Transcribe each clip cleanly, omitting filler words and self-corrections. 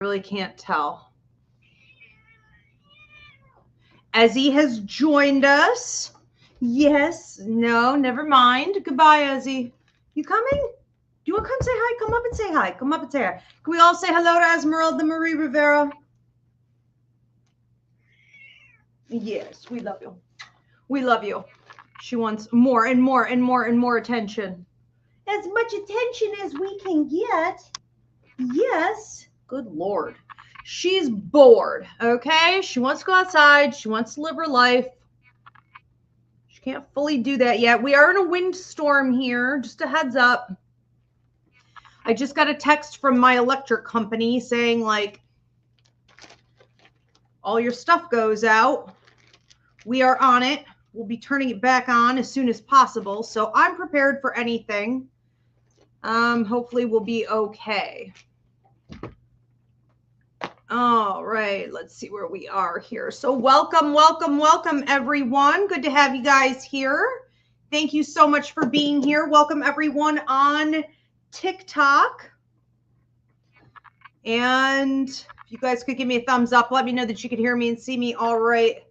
really can't tell. Ezzy has joined us. Yes. No, never mind. Goodbye, Ezzy. You coming? Do you want to come say hi? Come up and say hi. Come up and say hi. Can we all say hello to Esmeralda Marie Rivera? Yes, we love you. We love you. She wants more and more and more and more attention. As much attention as we can get. Yes. Good Lord. She's bored, okay? She wants to go outside. She wants to live her life. She can't fully do that yet. We are in a windstorm here. Just a heads up. I just got a text from my electric company saying, like, all your stuff goes out. We are on it. We'll be turning it back on as soon as possible. So I'm prepared for anything. Hopefully we'll be okay. All right, let's see where we are here. So welcome, welcome, welcome, everyone. Good to have you guys here. Thank you so much for being here. Welcome, everyone, on TikTok. And if you guys could give me a thumbs up, let me know that you could hear me and see me all right.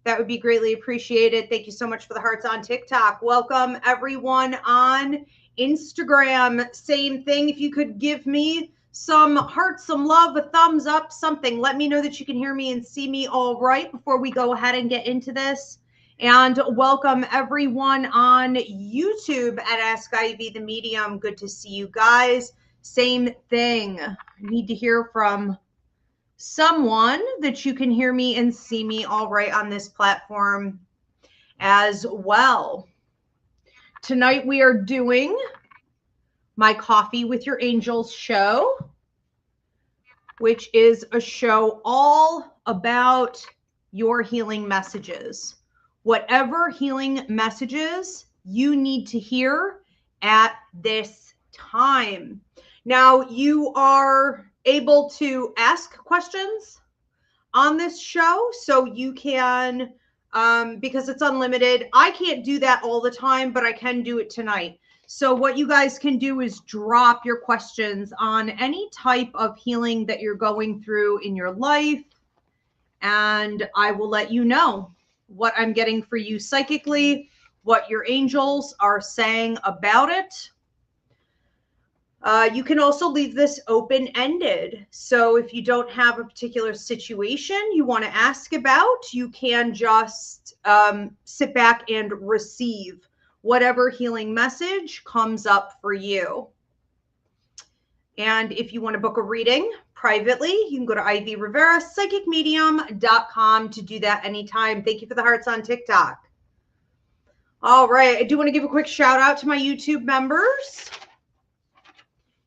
That would be greatly appreciated. Thank you so much for the hearts on TikTok. Welcome, everyone, on Instagram. Same thing. If you could give me some hearts, some love, a thumbs up, something. Let me know that you can hear me and see me all right before we go ahead and get into this. And welcome everyone on YouTube at Ask Ivy the Medium. Good to see you guys. Same thing. I need to hear from someone that you can hear me and see me all right on this platform as well. Tonight we are doing my Coffee with Your Angels show, which is a show all about your healing messages. Whatever healing messages you need to hear at this time. Now, you are able to ask questions on this show, so you can, because it's unlimited. I can't do that all the time, but I can do it tonight. So what you guys can do is drop your questions on any type of healing that you're going through in your life, and I will let you know what I'm getting for you psychically, what your angels are saying about it. You can also leave this open-ended. So if you don't have a particular situation you want to ask about, you can just sit back and receive whatever healing message comes up for you. And if you want to book a reading privately, you can go to Ivy Rivera, psychicmedium.com to do that anytime. Thank you for the hearts on TikTok. All right. I do want to give a quick shout out to my YouTube members.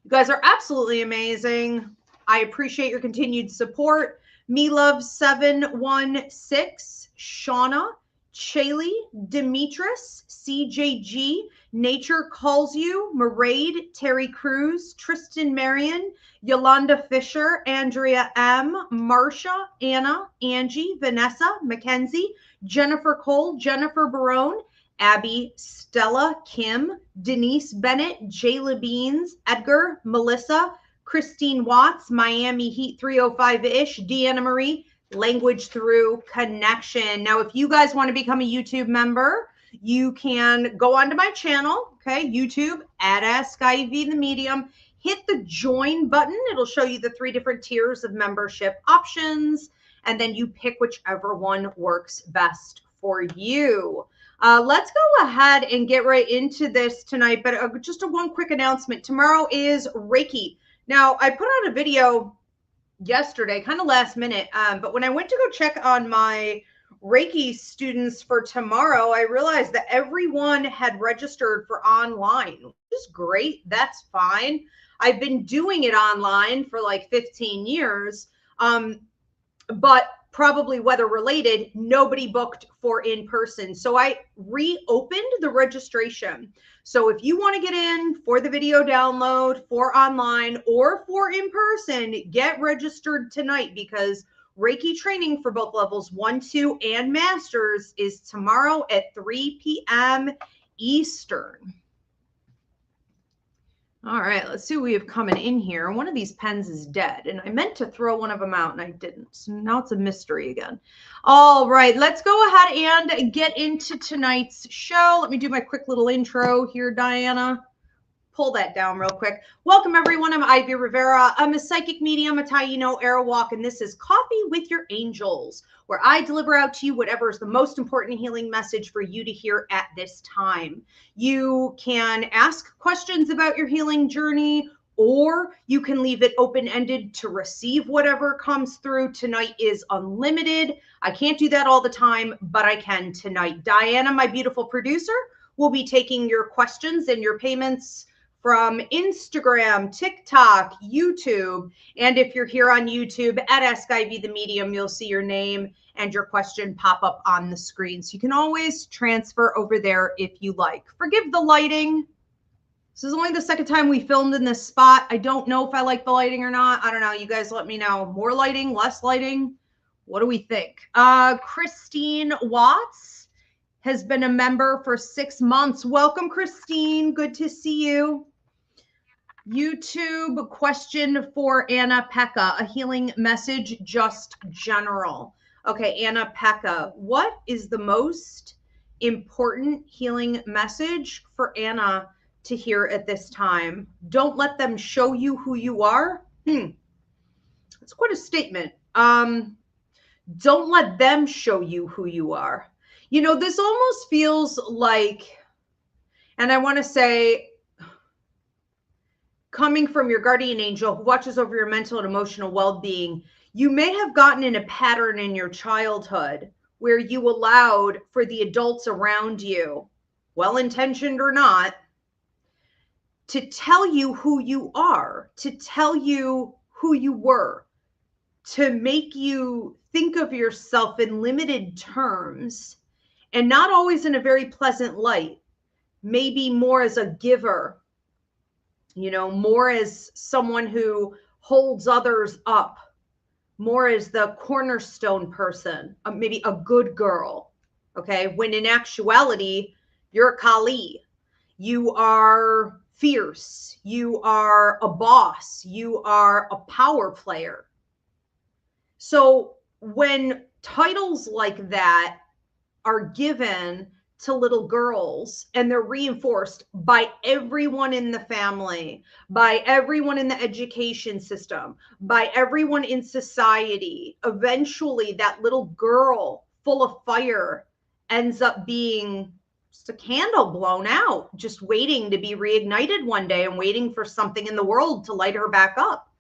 You guys are absolutely amazing. I appreciate your continued support. MeLove716, Shauna, Chaley, Demetris, CJG, Nature Calls You, Maraid, Terry Cruz, Tristan Marion, Yolanda Fisher, Andrea M, Marsha, Anna, Angie, Vanessa, Mackenzie, Jennifer Cole, Jennifer Barone, Abby, Stella, Kim, Denise Bennett, Jayla Beans, Edgar, Melissa, Christine Watts, Miami Heat 305-ish, Deanna Marie, Language Through Connection. Now, if you guys want to become a YouTube member, you can go onto my channel, okay, YouTube, at Ask Ivy the Medium. Hit the join button. It'll show you the 3 different tiers of membership options, and then you pick whichever one works best for you. Let's go ahead and get right into this tonight, but just one quick announcement. Tomorrow is Reiki. Now, I put out a video yesterday, kind of last minute, but when I went to go check on my Reiki students for tomorrow, I realized that everyone had registered for online, which is great. That's fine. I've been doing it online for like 15 years, but probably weather related, nobody booked for in person. So I reopened the registration. So if you want to get in for the video download, for online, or for in person, get registered tonight, because Reiki training for both levels 1, 2, and masters is tomorrow at 3 p.m. Eastern. All right, let's see what we have coming in here. One of these pens is dead, and I meant to throw one of them out, and I didn't. So now it's a mystery again. All right, let's go ahead and get into tonight's show. Let me do my quick little intro here, Diana. Pull that down real quick. Welcome, everyone. I'm Ivy Rivera. I'm a psychic medium, a Taino Airwalk, and this is Coffee with Your Angels, where I deliver out to you whatever is the most important healing message for you to hear at this time. You can ask questions about your healing journey, or you can leave it open-ended to receive whatever comes through. Tonight is unlimited. I can't do that all the time, but I can tonight. Diana, my beautiful producer, will be taking your questions and your payments from Instagram, TikTok, YouTube. And if you're here on YouTube at AskIvy the Medium, you'll see your name and your question pop up on the screen. So you can always transfer over there if you like. Forgive the lighting. This is only the second time we filmed in this spot. I don't know if I like the lighting or not. I don't know. You guys let me know. More lighting, less lighting? What do we think? Christine Watts has been a member for 6 months. Welcome, Christine. Good to see you. YouTube question for Anna Pekka, a healing message, just general. Okay, Anna Pekka, what is the most important healing message for Anna to hear at this time? Don't let them show you who you are. That's quite a statement. Don't let them show you who you are. You know, this almost feels like, and I want to say, coming from your guardian angel who watches over your mental and emotional well-being, you may have gotten in a pattern in your childhood where you allowed for the adults around you, well-intentioned or not, to tell you who you are, to tell you who you were, to make you think of yourself in limited terms, and not always in a very pleasant light, maybe more as a giver, you know, more as someone who holds others up, more as the cornerstone person, maybe a good girl, okay? When in actuality, you're a Kali. You are fierce. You are a boss. You are a power player. So when titles like that are given to little girls and they're reinforced by everyone in the family, by everyone in the education system, by everyone in society, eventually that little girl full of fire ends up being just a candle blown out, just waiting to be reignited one day and waiting for something in the world to light her back up.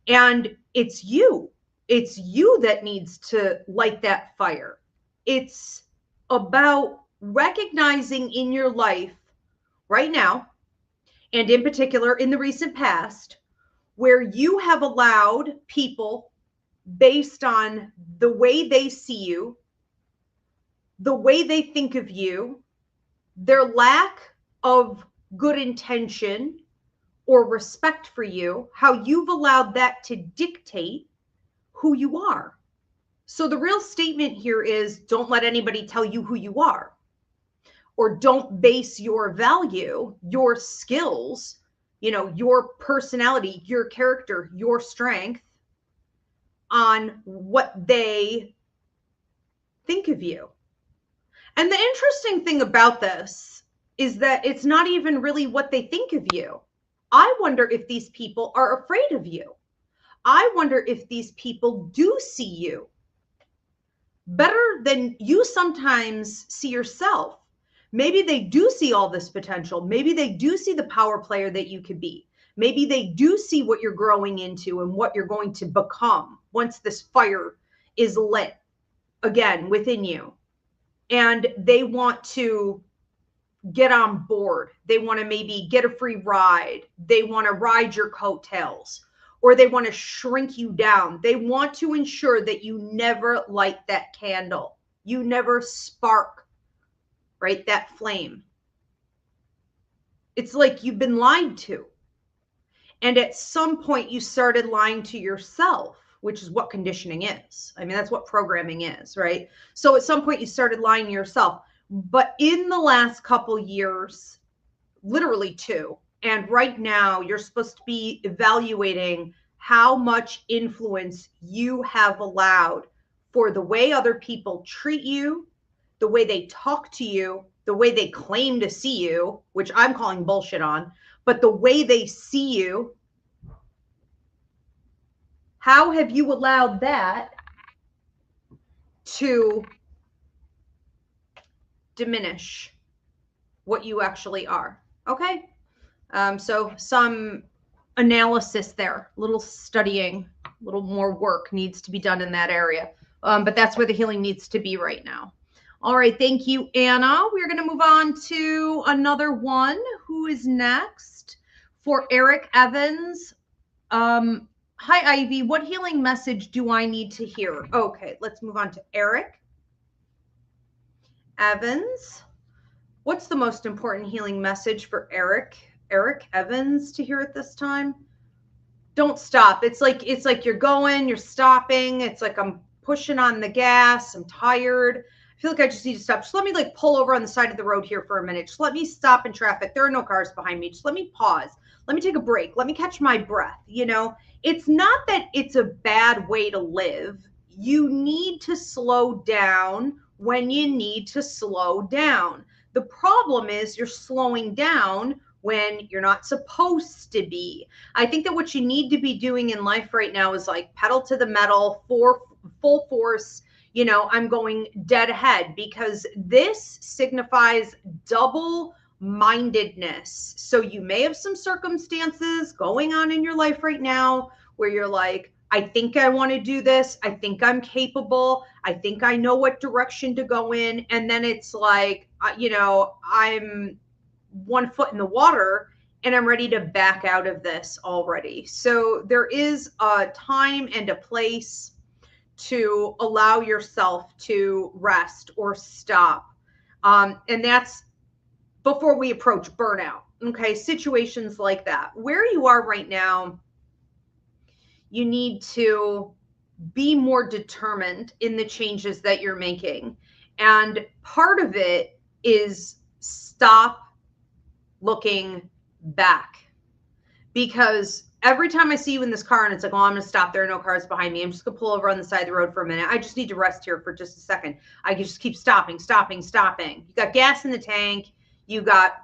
And it's you that needs to light that fire. It's about recognizing in your life right now, and in particular in the recent past, where you have allowed people, based on the way they see you, the way they think of you, their lack of good intention or respect for you, how you've allowed that to dictate who you are. So the real statement here is, don't let anybody tell you who you are. Or don't base your value, your skills, you know, your personality, your character, your strength on what they think of you. And the interesting thing about this is that it's not even really what they think of you. I wonder if these people are afraid of you. I wonder if these people do see you better than you sometimes see yourself. Maybe they do see all this potential. Maybe they do see the power player that you could be. Maybe they do see what you're growing into and what you're going to become once this fire is lit again within you. And they want to get on board. They want to maybe get a free ride. They want to ride your coattails, or they want to shrink you down. They want to ensure that you never light that candle. You never spark, right? That flame. It's like you've been lied to. And at some point you started lying to yourself, which is what conditioning is. I mean, that's what programming is, right? So at some point you started lying to yourself. But in the last couple years, literally 2, And right now, you're supposed to be evaluating how much influence you have allowed for the way other people treat you, the way they talk to you, the way they claim to see you, which I'm calling bullshit on, but the way they see you. How have you allowed that to diminish what you actually are? Okay. So some analysis there, a little studying, a little more work needs to be done in that area. But that's where the healing needs to be right now. All right. Thank you, Anna. We're going to move on to another one. Who is next? For Eric Evans. Hi, Ivy. What healing message do I need to hear? Okay. Let's move on to Eric Evans. What's the most important healing message for Eric Evans to hear at this time? Don't stop. It's like you're going, you're stopping. It's like I'm pushing on the gas. I'm tired. I feel like I just need to stop. Just let me like pull over on the side of the road here for a minute. Just let me stop in traffic. There are no cars behind me. Just let me pause. Let me take a break. Let me catch my breath. You know, it's not that it's a bad way to live. You need to slow down when you need to slow down. The problem is you're slowing down when you're not supposed to be. I think that what you need to be doing in life right now is like pedal to the metal, for full force. You know, I'm going dead ahead because this signifies double mindedness. So you may have some circumstances going on in your life right now where you're like, I think I want to do this. I think I'm capable. I think I know what direction to go in. And then it's like, you know, I'm 1 foot in the water and I'm ready to back out of this already. So there is a time and a place to allow yourself to rest or stop. And that's before we approach burnout. Okay. Situations like that. Where you are right now, you need to be more determined in the changes that you're making. And part of it is stop looking back. Because every time I see you in this car and it's like, oh, I'm going to stop. There are no cars behind me. I'm just going to pull over on the side of the road for a minute. I just need to rest here for just a second. I can just keep stopping. You got gas in the tank. You got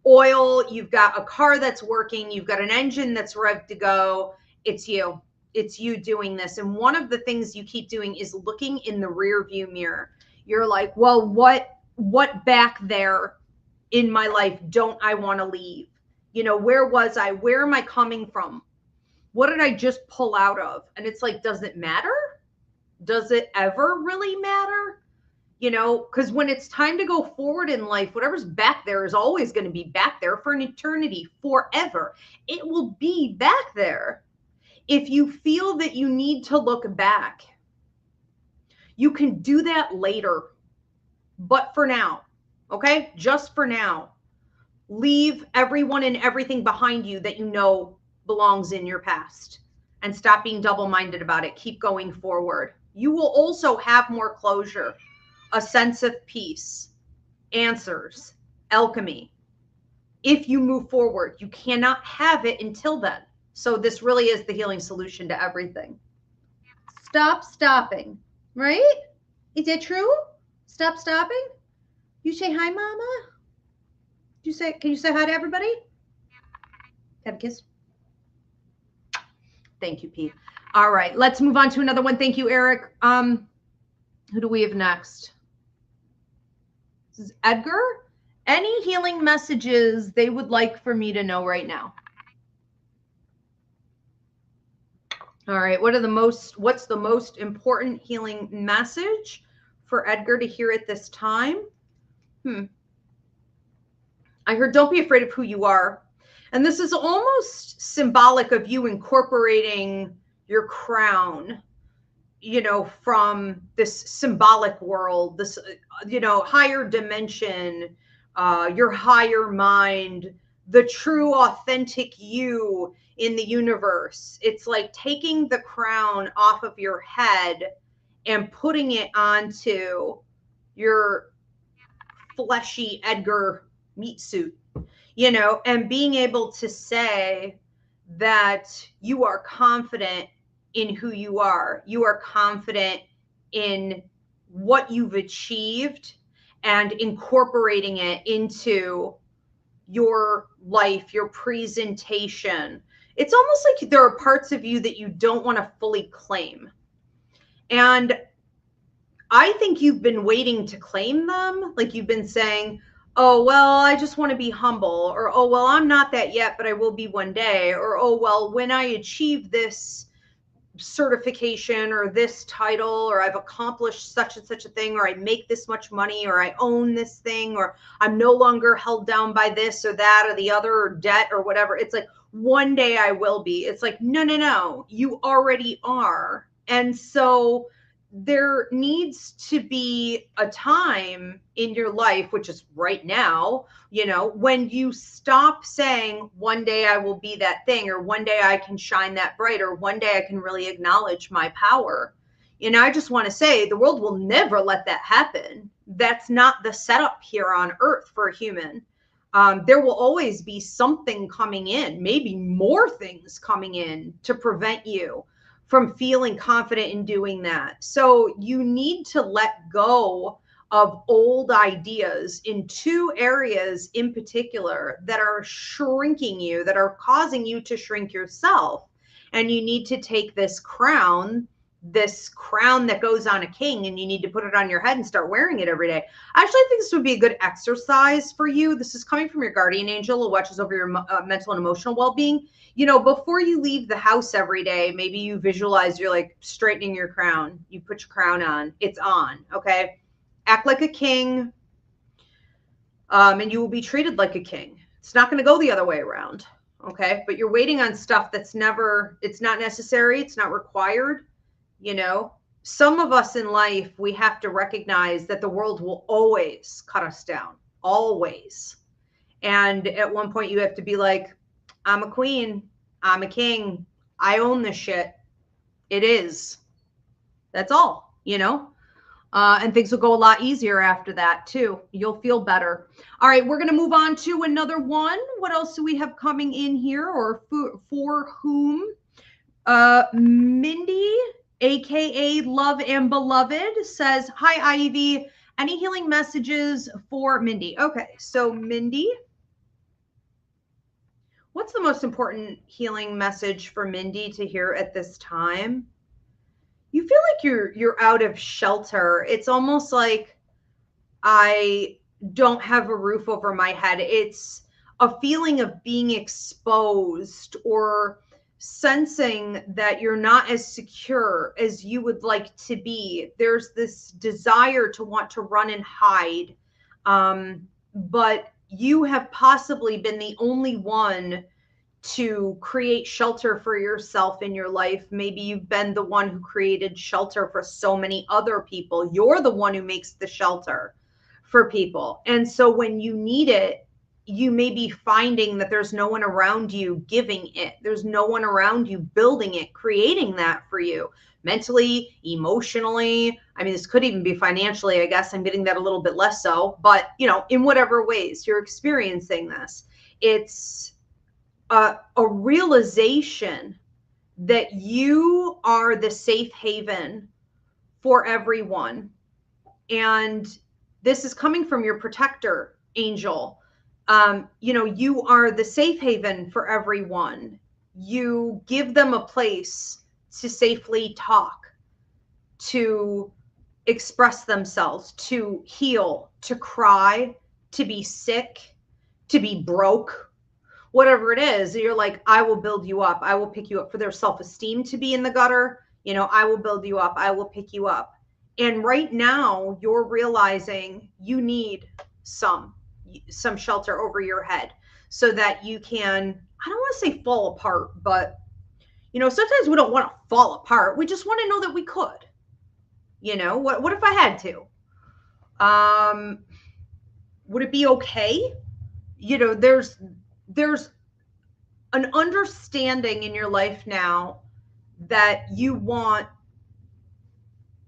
oil. You've got a car that's working. You've got an engine that's revved to go. It's you. It's you doing this. And one of the things you keep doing is looking in the rear view mirror. You're like, well, what back there in my life don't I want to leave? You know, where was I? Where am I coming from? What did I just pull out of? And it's like, does it matter? Does it ever really matter? You know, because when it's time to go forward in life, whatever's back there is always going to be back there for an eternity, forever. It will be back there. If you feel that you need to look back, you can do that later. But for now, okay? Just for now, leave everyone and everything behind you that you know belongs in your past and stop being double-minded about it. Keep going forward. You will also have more closure, a sense of peace, answers, alchemy. If you move forward, you cannot have it until then. So this really is the healing solution to everything. Stop stopping, right? Is that true? Stop stopping? You say hi, Mama? Can you say hi to everybody? Have a kiss. Thank you, Pete. All right, let's move on to another one. Thank you, Eric. Who do we have next? This is Edgar. Any healing messages they would like for me to know right now? All right, what's the most important healing message for Edgar to hear at this time? I heard, don't be afraid of who you are. And this is almost symbolic of you incorporating your crown, you know, from this symbolic world, this, you know, higher dimension, your higher mind, the true authentic you in the universe. It's like taking the crown off of your head and putting it onto your fleshy Edgar meat suit. and being able to say that you are confident in who you are. You are confident in what you've achieved and incorporating it into your life, your presentation. It's almost like there are parts of you that you don't want to fully claim. And I think you've been waiting to claim them. Like you've been saying, oh, well, I just want to be humble, or, oh, well, I'm not that yet, but I will be one day, or, oh, well, when I achieve this certification or this title, or I've accomplished such and such a thing, or I make this much money, or I own this thing, or I'm no longer held down by this or that or the other, or debt or whatever. It's like, one day I will be. It's like, no, you already are. And so there needs to be a time in your life, which is right now, when you stop saying, one day I will be that thing, or one day I can shine that bright, or one day I can really acknowledge my power. I just want to say the world will never let that happen. That's not the setup here on earth for a human. There will always be something coming in, maybe more things coming in to prevent you from feeling confident in doing that. So you need to let go of old ideas in two areas in particular that are shrinking you, that are causing you to shrink yourself. And you need to take this crown that goes on a king, and you need to put it on your head and start wearing it every day. I actually think this would be a good exercise for you. This is coming from your guardian angel who watches over your mental and emotional well-being. Before you leave the house every day, maybe you visualize you're like straightening your crown. You put your crown on. It's on. Okay. Act like a king. And you will be treated like a king. It's not going to go the other way around. Okay. But you're waiting on stuff it's not necessary. It's not required. Some of us in life, we have to recognize that the world will always cut us down. Always. And at one point you have to be like, I'm a queen. I'm a king. I own this shit. It is. That's all, and things will go a lot easier after that too. You'll feel better. All right, we're going to move on to another one. What else do we have coming in here, or for whom? Mindy, aka Love and Beloved, says, hi, Ivy. Any healing messages for Mindy? Okay, so Mindy, what's the most important healing message for Mindy to hear at this time? You feel like you're out of shelter. It's almost like I don't have a roof over my head. It's a feeling of being exposed, or sensing that you're not as secure as you would like to be. There's this desire to want to run and hide. But you have possibly been the only one to create shelter for yourself in your life. Maybe you've been the one who created shelter for so many other people. You're the one who makes the shelter for people. And so when you need it, you may be finding that there's no one around you giving it. There's no one around you building it, creating that for you, mentally, emotionally. I mean, this could even be financially. I guess I'm getting that a little bit less so, but in whatever ways you're experiencing this, it's a realization that you are the safe haven for everyone. And this is coming from your protector angel. You are the safe haven for everyone. You give them a place to safely talk, to express themselves, to heal, to cry, to be sick, to be broke, whatever it is. You're like, I will build you up. I will pick you up. For their self-esteem to be in the gutter, I will build you up. I will pick you up. And right now you're realizing you need some shelter over your head so that you can, I don't want to say fall apart, but sometimes we don't want to fall apart. We just want to know that we could. What if I had to? Would it be okay? There's an understanding in your life now that you want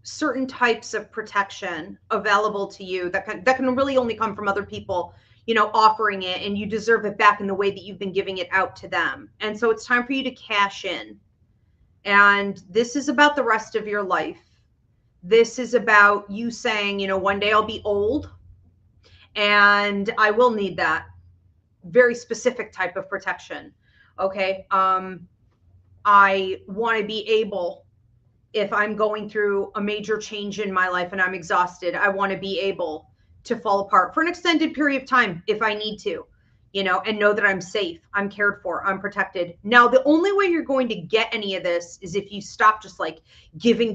certain types of protection available to you that can really only come from other people offering it, and you deserve it back in the way that you've been giving it out to them. And so it's time for you to cash in. And this is about the rest of your life. This is about you saying, one day I'll be old and I will need that very specific type of protection. Okay. I want to be able, if I'm going through a major change in my life and I'm exhausted, I want to be able to fall apart for an extended period of time if I need to, and know that I'm safe, I'm cared for, I'm protected. Now, the only way you're going to get any of this is if you stop just like giving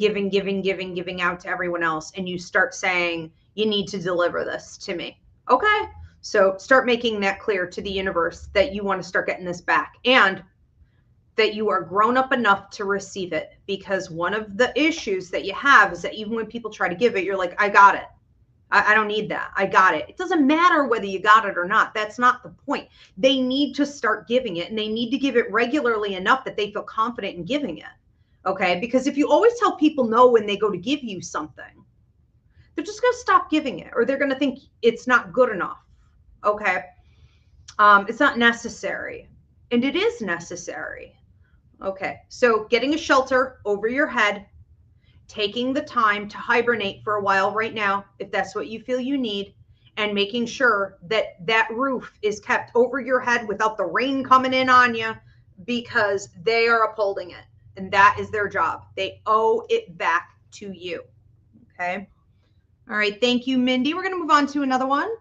out to everyone else, and you start saying, you need to deliver this to me. Okay. So start making that clear to the universe that you want to start getting this back, and that you are grown up enough to receive it. Because one of the issues that you have is that even when people try to give it, you're like, I got it. I don't need that. I got it. It doesn't matter whether you got it or not. That's not the point. They need to start giving it, and they need to give it regularly enough that they feel confident in giving it. Okay. Because if you always tell people no when they go to give you something, they're just going to stop giving it, or they're going to think it's not good enough. Okay. It's not necessary, and it is necessary. Okay. So getting a shelter over your head, taking the time to hibernate for a while right now, if that's what you feel you need, and making sure that that roof is kept over your head without the rain coming in on you, because they are upholding it, and that is their job. They owe it back to you. Okay. All right. Thank you, Mindy. We're going to move on to another one.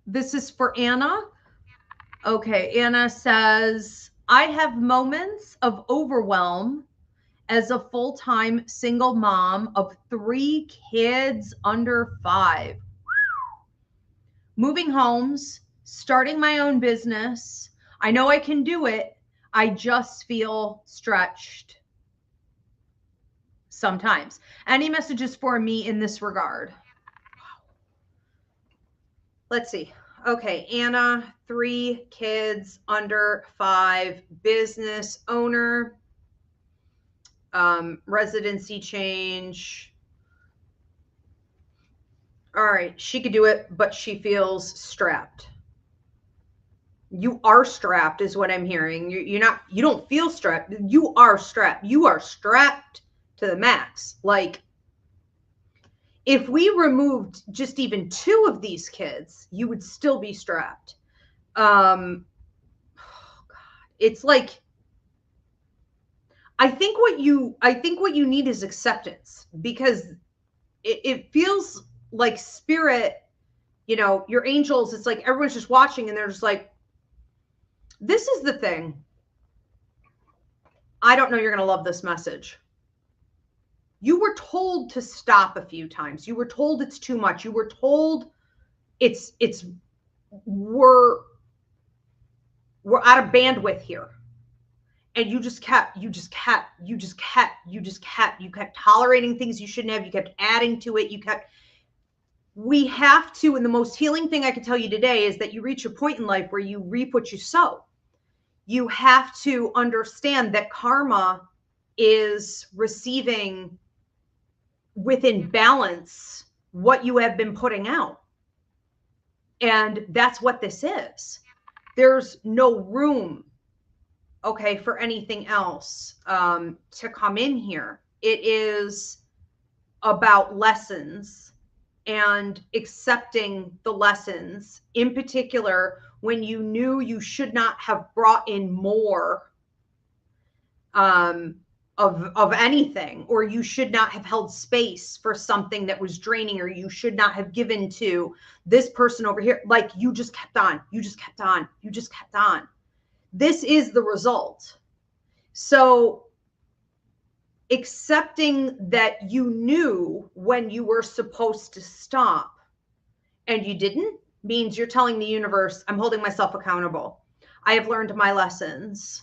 This is for Anna. Okay. Anna says, I have moments of overwhelm as a full-time single mom of 3 kids under 5. Moving homes, starting my own business. I know I can do it. I just feel stretched sometimes. Any messages for me in this regard? Let's see. Okay, Anna, 3 kids under 5, business owner, residency change. All right, she could do it, but she feels strapped. You are strapped is what I'm hearing. You don't feel strapped. You are strapped. You are strapped to the max. Like, if we removed just even 2 of these kids, you would still be strapped. Oh God. It's like, I think what you need is acceptance, because it feels like spirit, your angels, it's like everyone's just watching and they're just like, this is the thing. I don't know, you're going to love this message. You were told to stop a few times. You were told it's too much. You were told we're out of bandwidth here. And you kept tolerating things you shouldn't have. You kept adding to it. We have to, and the most healing thing I can tell you today is that you reach a point in life where you reap what you sow. You have to understand that karma is receiving within balance what you have been putting out. And that's what this is. There's no room, okay, for anything else to come in here. It is about lessons and accepting the lessons, in particular when you knew you should not have brought in more of anything, or you should not have held space for something that was draining, or you should not have given to this person over here. Like, you just kept on, you just kept on, you just kept on. This is the result. So accepting that you knew when you were supposed to stop and you didn't means you're telling the universe, I'm holding myself accountable. I have learned my lessons.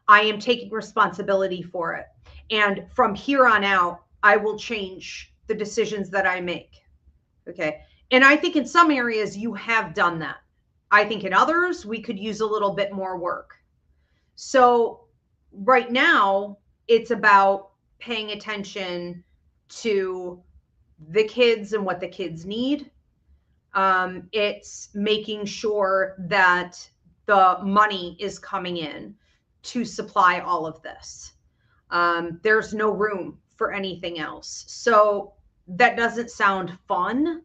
I am taking responsibility for it. And from here on out, I will change the decisions that I make. Okay. And I think in some areas you have done that. I think in others, we could use a little bit more work. So right now, it's about paying attention to the kids and what the kids need. It's making sure that the money is coming in to supply all of this. There's no room for anything else. So that doesn't sound fun,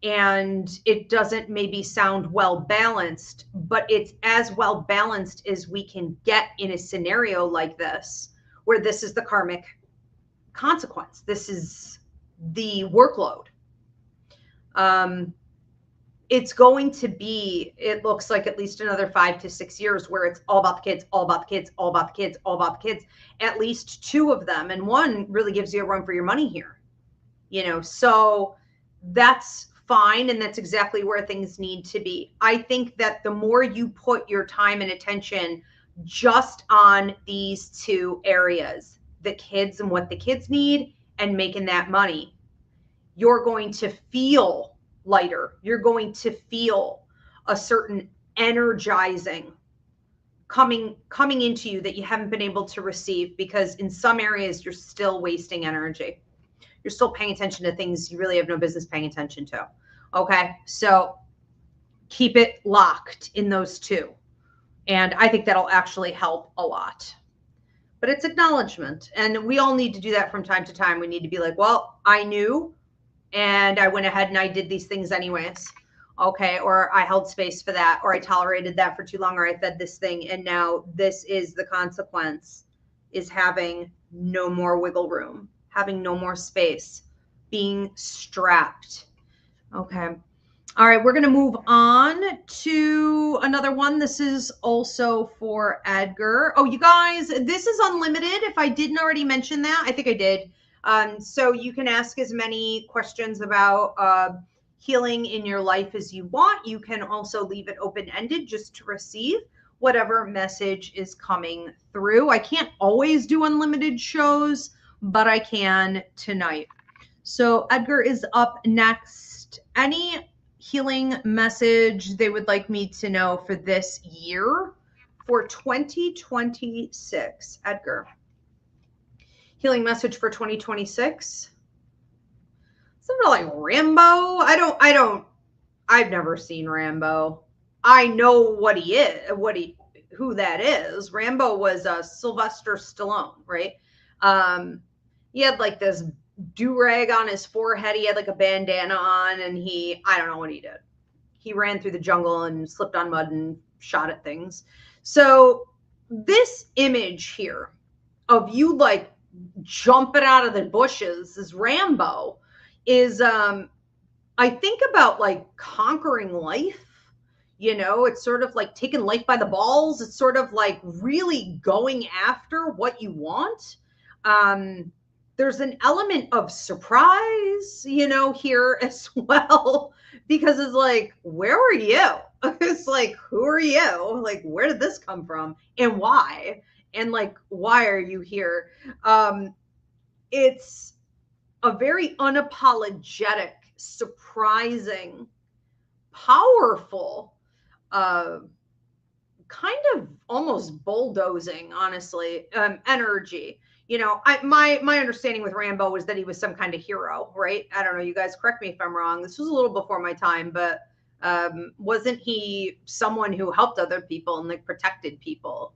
and it doesn't maybe sound well balanced, but it's as well balanced as we can get in a scenario like this, where this is the karmic consequence. This is the workload. It's going to be, it looks like, at least another 5 to 6 years where it's all about the kids, all about the kids, all about the kids, all about the kids, at least 2 of them. And 1 really gives you a run for your money here, so that's fine. And that's exactly where things need to be. I think that the more you put your time and attention just on these 2 areas, the kids and what the kids need and making that money, you're going to feel lighter. You're going to feel a certain energizing coming into you that you haven't been able to receive, because in some areas you're still wasting energy. You're still paying attention to things you really have no business paying attention to. Okay, so keep it locked in those 2. And I think that'll actually help a lot. But it's acknowledgement. And we all need to do that from time to time. We need to be like, well, I knew, and I went ahead and I did these things anyways. Okay, or I held space for that, or I tolerated that for too long, or I fed this thing, and now this is the consequence, is having no more wiggle room, having no more space, being strapped. Okay. All right, we're going to move on to another one. This is also for Edgar. Oh, you guys, this is unlimited. If I didn't already mention that, I think I did. So you can ask as many questions about healing in your life as you want. You can also leave it open-ended just to receive whatever message is coming through. I can't always do unlimited shows, but I can tonight. So Edgar is up next. Any healing message they would like me to know for this year, for 2026? Edgar. Healing message for 2026. Something like Rambo. I've never seen Rambo. I know what he is, who that is. Rambo was Sylvester Stallone, right? He had like this do-rag on his forehead. He had like a bandana on, and I don't know what he did. He ran through the jungle and slipped on mud and shot at things. So this image here of you like jumping out of the bushes is Rambo, is I think about like conquering life. It's sort of like taking life by the balls. It's sort of like really going after what you want. There's an element of surprise, here as well, because it's like, where were you? It's like, who are you? Like, where did this come from, and why? And like, why are you here? It's a very unapologetic, surprising, powerful, kind of almost bulldozing, honestly, energy. My understanding with Rambo was that he was some kind of hero, right? I don't know. You guys correct me if I'm wrong. This was a little before my time, but wasn't he someone who helped other people and like protected people,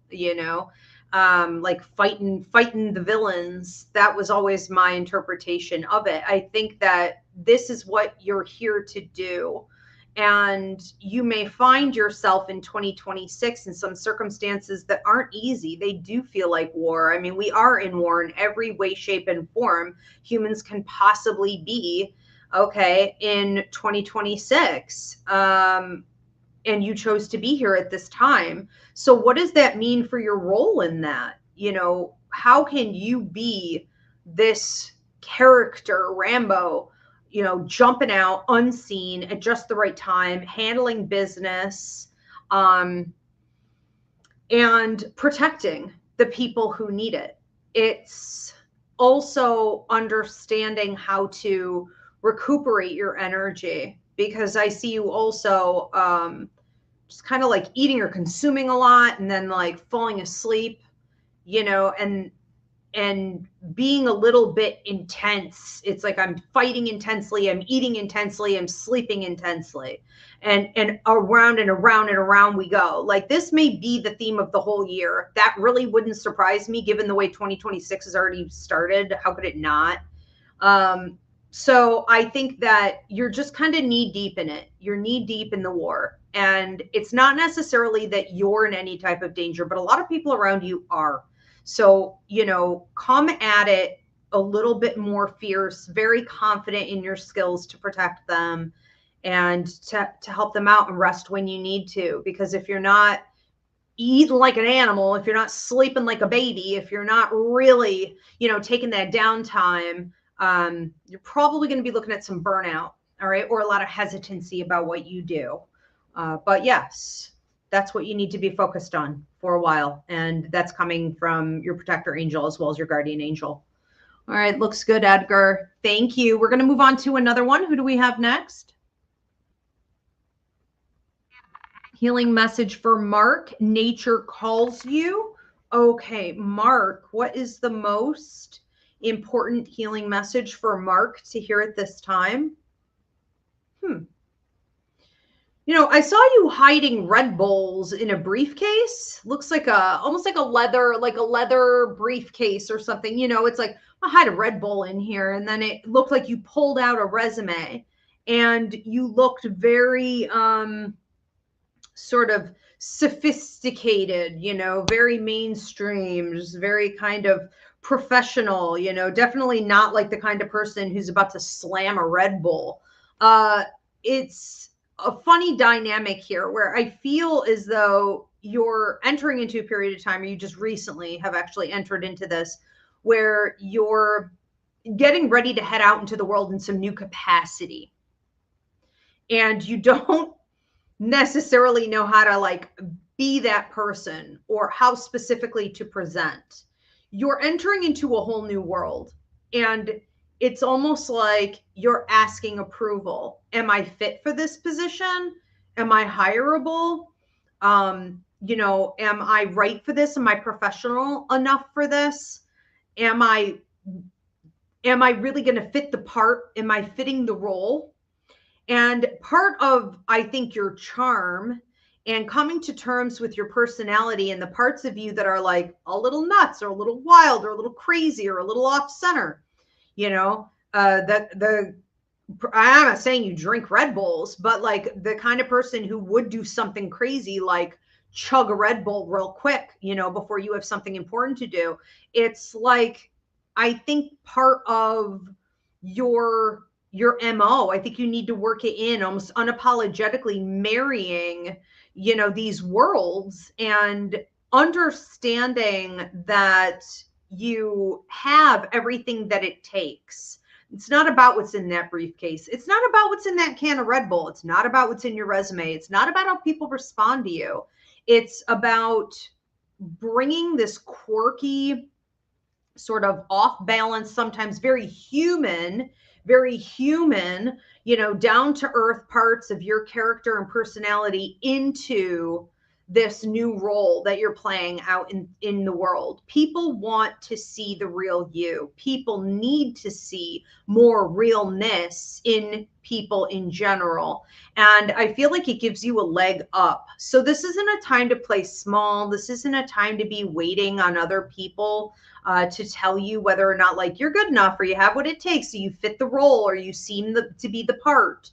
like fighting the villains? That was always my interpretation of it. I think that this is what you're here to do. And you may find yourself in 2026 in some circumstances that aren't easy. They do feel like war. I mean, we are in war in every way, shape, and form humans can possibly be, okay, in 2026. And you chose to be here at this time. So what does that mean for your role in that? How can you be this character, Rambo, jumping out unseen at just the right time, handling business, and protecting the people who need it? It's also understanding how to recuperate your energy, because I see you also just kind of like eating or consuming a lot and then like falling asleep, and and being a little bit intense. It's like I'm fighting intensely, I'm eating intensely, I'm sleeping intensely, and around and around and around we go. Like this may be the theme of the whole year. That really wouldn't surprise me given the way 2026 has already started. How could it not? So I think that you're just kind of knee deep in it. You're knee deep in the war. And it's not necessarily that you're in any type of danger, but a lot of people around you are. So, you know, come at it a little bit more fierce, very confident in your skills to protect them and to help them out and rest when you need to. Because if you're not eating like an animal, if you're not sleeping like a baby, if you're not really, you know, taking that downtime, you're probably going to be looking at some burnout, all right, or a lot of hesitancy about what you do. But yes, that's what you need to be focused on for a while. And that's coming from your protector angel as well as your guardian angel. All right, looks good, Edgar. Thank you. We're going to move on to another one. Who do we have next? Healing message for Mark. Nature calls you. Okay, Mark, what is the most important healing message for Mark to hear at this time? You know, I saw you hiding Red Bulls in a briefcase. Looks like almost like a leather briefcase or something. You know, it's like I hide a Red Bull in here, and then it looked like you pulled out a resume, and you looked very sort of sophisticated, you know, very mainstream, just very kind of professional, you know, definitely not like the kind of person who's about to slam a Red Bull. It's a funny dynamic here where I feel as though you're entering into a period of time, or you just recently have actually entered into this, where you're getting ready to head out into the world in some new capacity. And you don't necessarily know how to like be that person or how specifically to present. You're entering into a whole new world, and it's almost like you're asking approval. Am I fit for this position? Am I hireable? You know, am I right for this? Am I professional enough for this? Am I really going to fit the part? Am I fitting the role? And part of, I think, your charm and coming to terms with your personality and the parts of you that are like a little nuts or a little wild or a little crazy or a little off center, you know, I'm not saying you drink Red Bulls, but like the kind of person who would do something crazy, like chug a Red Bull real quick, you know, before you have something important to do. It's like, I think part of your MO, I think you need to work it in almost unapologetically marrying, you know, these worlds and understanding that you have everything that it takes. It's not about what's in that briefcase. It's not about what's in that can of Red Bull. It's not about what's in your resume. It's not about how people respond to you. It's about bringing this quirky, sort of off balance, sometimes very human, you know, down to earth parts of your character and personality into this new role that you're playing out in the world. People want to see the real you. People need to see more realness in people in general. And I feel like it gives you a leg up. So this isn't a time to play small. This isn't a time to be waiting on other people to tell you whether or not like you're good enough or you have what it takes, so you fit the role or you seem to be the part.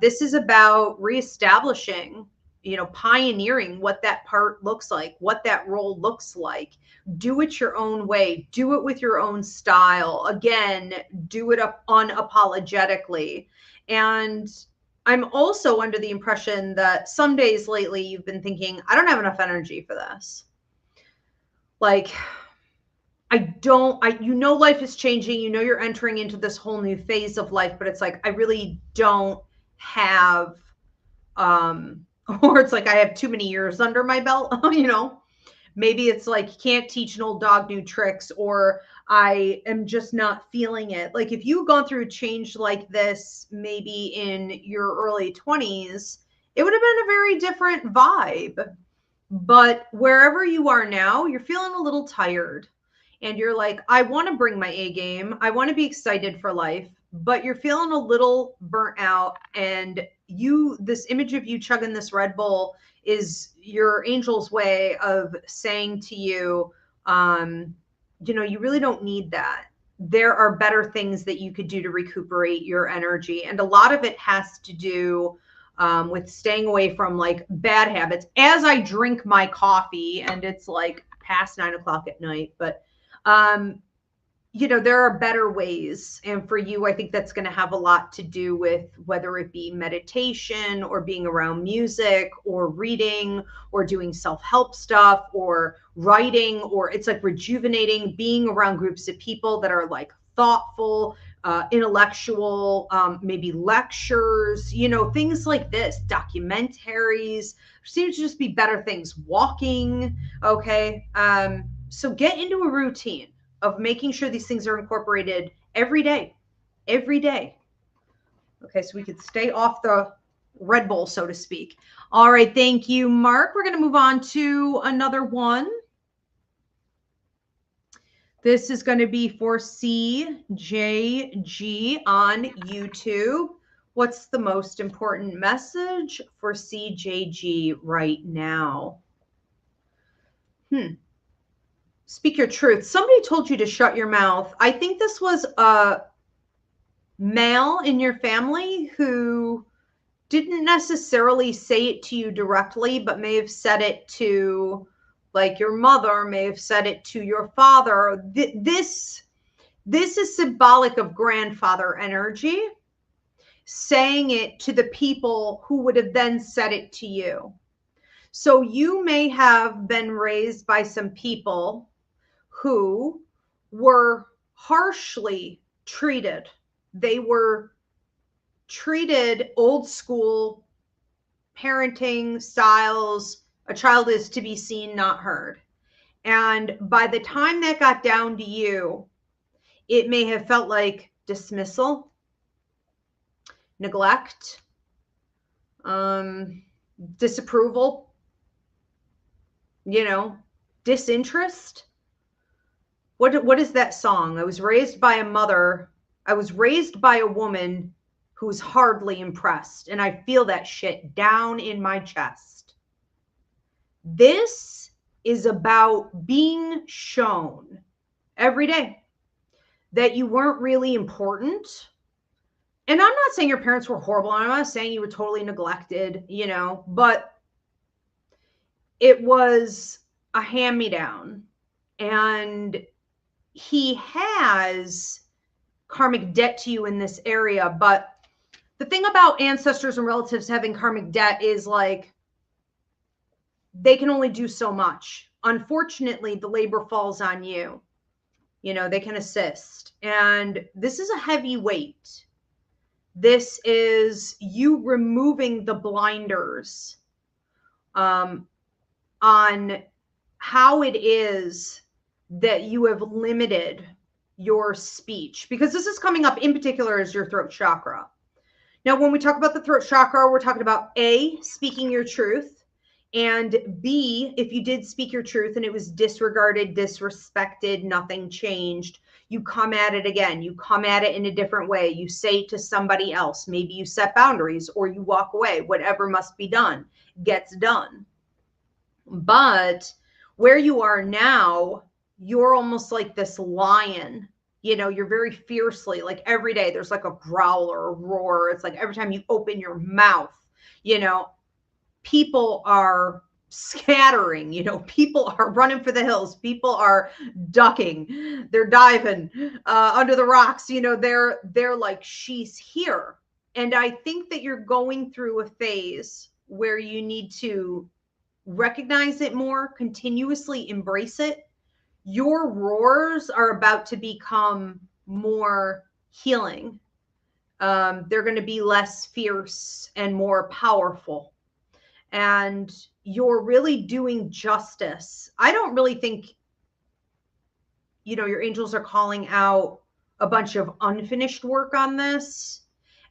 This is about reestablishing, you know, pioneering what that part looks like, what that role looks like. Do it your own way. Do it with your own style. Again, do it up unapologetically. And I'm also under the impression that some days lately you've been thinking, I don't have enough energy for this. Like, you know, life is changing, you know, you're entering into this whole new phase of life, but it's like, I really don't have, or it's like, I have too many years under my belt, you know, maybe it's like, you can't teach an old dog new tricks, or I am just not feeling it. Like if you've gone through a change like this, maybe in your early 20s, it would have been a very different vibe. But wherever you are now, you're feeling a little tired. and you're like, I want to bring my A game. I want to be excited for life, but you're feeling a little burnt out. And this image of you chugging this Red Bull is your angel's way of saying to you, you really don't need that. There are better things that you could do to recuperate your energy. And a lot of it has to do with staying away from like bad habits. As I drink my coffee, and it's like past 9 o'clock at night, but there are better ways. And for you, I think that's going to have a lot to do with whether it be meditation or being around music or reading or doing self-help stuff or writing, or it's like rejuvenating, being around groups of people that are like thoughtful, intellectual, maybe lectures, things like this, documentaries, seems to just be better things, walking. Okay. So get into a routine of making sure these things are incorporated every day. Okay, so we could stay off the Red Bull, so to speak. All right, thank you, Mark. We're going to move on to another one. This is going to be for CJG on YouTube. What's the most important message for CJG right now? Speak your truth. Somebody told you to shut your mouth. I think this was a male in your family who didn't necessarily say it to you directly, but may have said it to like your mother, may have said it to your father. This is symbolic of grandfather energy, saying it to the people who would have then said it to you. So you may have been raised by some people who were harshly treated. They were treated old school parenting styles. A child is to be seen, not heard. And by the time that got down to you, it may have felt like dismissal, neglect, disapproval, disinterest. What is that song? I was raised by a mother. I was raised by a woman who's hardly impressed. And I feel that shit down in my chest. This is about being shown every day that you weren't really important. And I'm not saying your parents were horrible. I'm not saying you were totally neglected, but it was a hand-me-down. And he has karmic debt to you in this area. But the thing about ancestors and relatives having karmic debt is like, they can only do so much. Unfortunately, the labor falls on you. They can assist. And this is a heavy weight. This is you removing the blinders on how it is that you have limited your speech, because this is coming up in particular as your throat chakra. Now, when we talk about the throat chakra, we're talking about A, speaking your truth, and B, if you did speak your truth and it was disregarded, disrespected, nothing changed, you come at it again. You come at it in a different way. You say to somebody else, maybe you set boundaries or you walk away. Whatever must be done gets done. But where you are now, you're almost like this lion. You're very fiercely, like every day there's like a growl or a roar. It's like every time you open your mouth, people are scattering, people are running for the hills. People are ducking. They're diving under the rocks. They're like, she's here. And I think that you're going through a phase where you need to recognize it more, continuously embrace it. Your roars are about to become more healing. They're going to be less fierce and more powerful. And you're really doing justice. I don't really think, your angels are calling out a bunch of unfinished work on this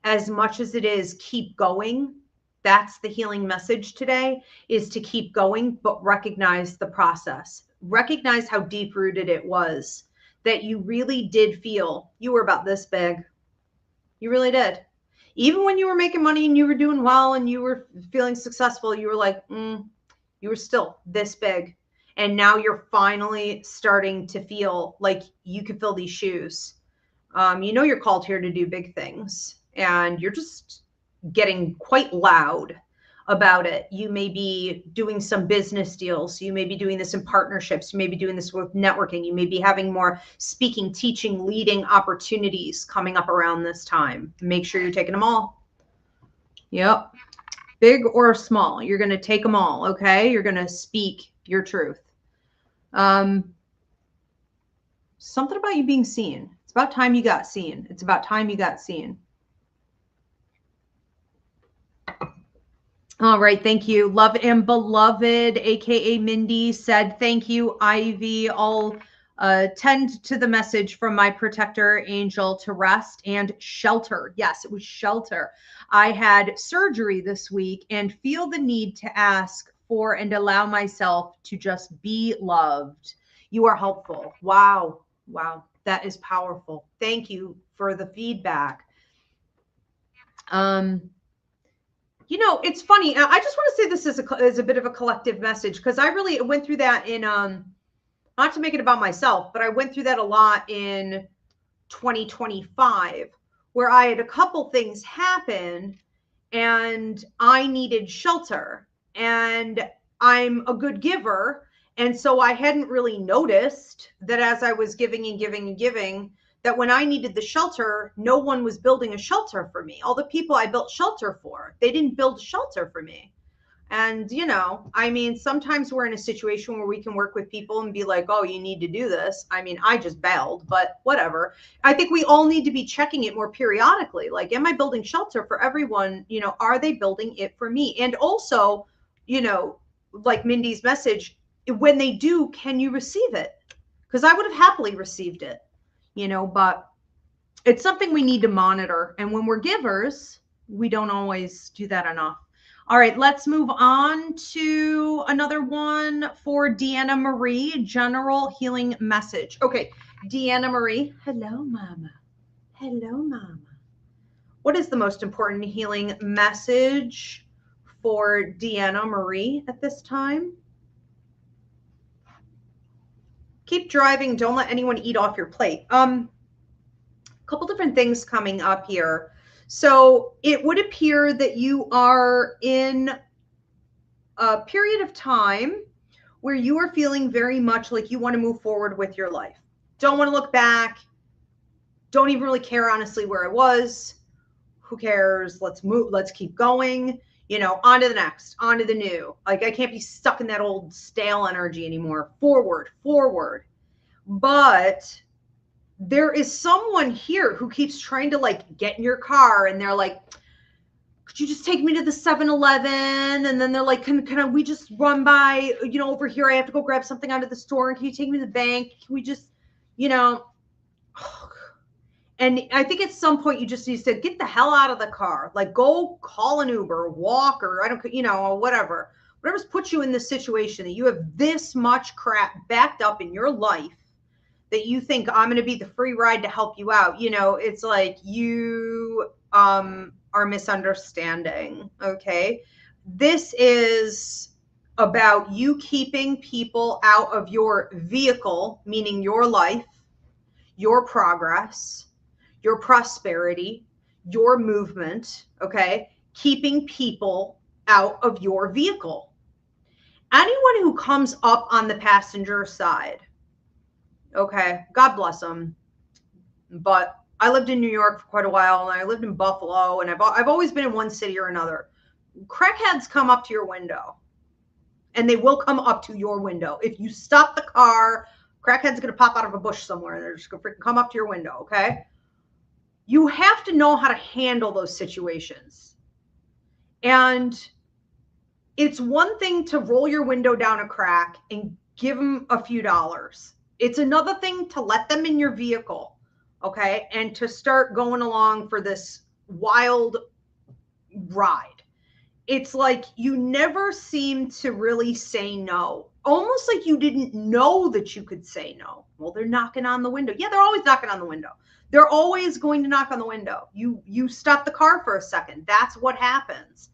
as much as it is keep going. That's the healing message today, is to keep going, but recognize the process. recognize how deep rooted it was, that you really did feel you were about this big. You really did. Even when you were making money and you were doing well and you were feeling successful, you were like, you were still this big. And now you're finally starting to feel like you could fill these shoes. You know, you're called here to do big things, and you're just getting quite loud about it. You may be doing some business deals. You may be doing this in partnerships. You may be doing this with networking. You may be having more speaking, teaching, leading opportunities coming up around this time. Make sure you're taking them all. Yep. Big or small, you're going to take them all. Okay. You're going to speak your truth. Something about you being seen. It's about time you got seen. It's about time you got seen. All right. Thank you. Love and beloved, AKA Mindy, said, thank you, Ivy. I'll tend to the message from my protector angel to rest and shelter. Yes, it was shelter. I had surgery this week and feel the need to ask for and allow myself to just be loved. You are helpful. Wow. Wow. That is powerful. Thank you for the feedback. You know, it's funny. I just want to say this as a bit of a collective message, because I really went through that in, not to make it about myself, but I went through that a lot in 2025, where I had a couple things happen and I needed shelter, and I'm a good giver. And so I hadn't really noticed that as I was giving and giving and giving, that when I needed the shelter, no one was building a shelter for me. All the people I built shelter for, they didn't build shelter for me. And, you know, I mean, sometimes we're in a situation where we can work with people and be like, oh, you need to do this. I mean, I just bailed, but whatever. I think we all need to be checking it more periodically. Like, am I building shelter for everyone? You know, are they building it for me? And also, you know, like Mindy's message, when they do, can you receive it? Because I would have happily received it, you know, but it's something we need to monitor. And when we're givers, we don't always do that enough. All right, let's move on to another one for Deanna Marie, general healing message. Okay, Deanna Marie. Hello, Mama. Hello, Mama. What is the most important healing message for Deanna Marie at this time? Keep driving. Don't let anyone eat off your plate. A couple different things coming up here. So it would appear that you are in a period of time where you are feeling very much like you want to move forward with your life. Don't want to look back. Don't even really care, honestly, where I was. Who cares? Let's move. Let's keep going. You know, on to the next, on to the new. Like, I can't be stuck in that old stale energy anymore. Forward, forward. But there is someone here who keeps trying to like get in your car, and they're like, could you just take me to the 7-Eleven? And then they're like, can we just run by, you know, over here? I have to go grab something out of the store. And can you take me to the bank? Can we just, you know, and I think at some point you just need to get the hell out of the car. Like, go call an Uber, walk, or I don't, you know, whatever's put you in this situation that you have this much crap backed up in your life that you think, I'm going to be the free ride to help you out. You know, it's like you are misunderstanding. Okay. This is about you keeping people out of your vehicle, meaning your life, your progress, your prosperity, your movement. Okay. Keeping people out of your vehicle. Anyone who comes up on the passenger side, okay, God bless them. But I lived in New York for quite a while, and I lived in Buffalo, and I've always been in one city or another. Crackheads come up to your window, and they will come up to your window. If you stop the car, crackhead's going to pop out of a bush somewhere, and they're just going to freaking come up to your window, okay? You have to know how to handle those situations. And it's one thing to roll your window down a crack and give them a few dollars. It's another thing to let them in your vehicle, okay, and to start going along for this wild ride. It's like you never seem to really say no, almost like you didn't know that you could say no. Well, they're knocking on the window. Yeah, they're always knocking on the window. They're always going to knock on the window. You stop the car for a second. That's what happens.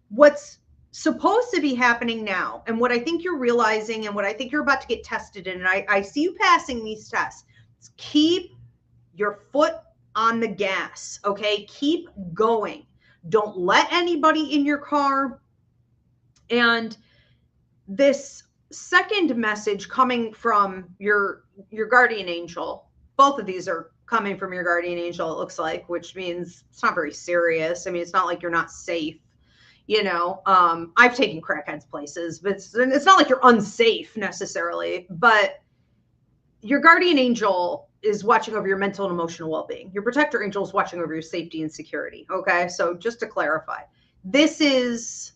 What's supposed to be happening now, and what I think you're realizing, and what I think you're about to get tested in, and I see you passing these tests, is keep your foot on the gas, okay? Keep going. Don't let anybody in your car. And this second message coming from your guardian angel, both of these are coming from your guardian angel, it looks like, which means it's not very serious. I mean, it's not like you're not safe. You know, I've taken crackheads places, but it's not like you're unsafe necessarily, but your guardian angel is watching over your mental and emotional well-being. Your protector angel is watching over your safety and security. Okay. So just to clarify, this is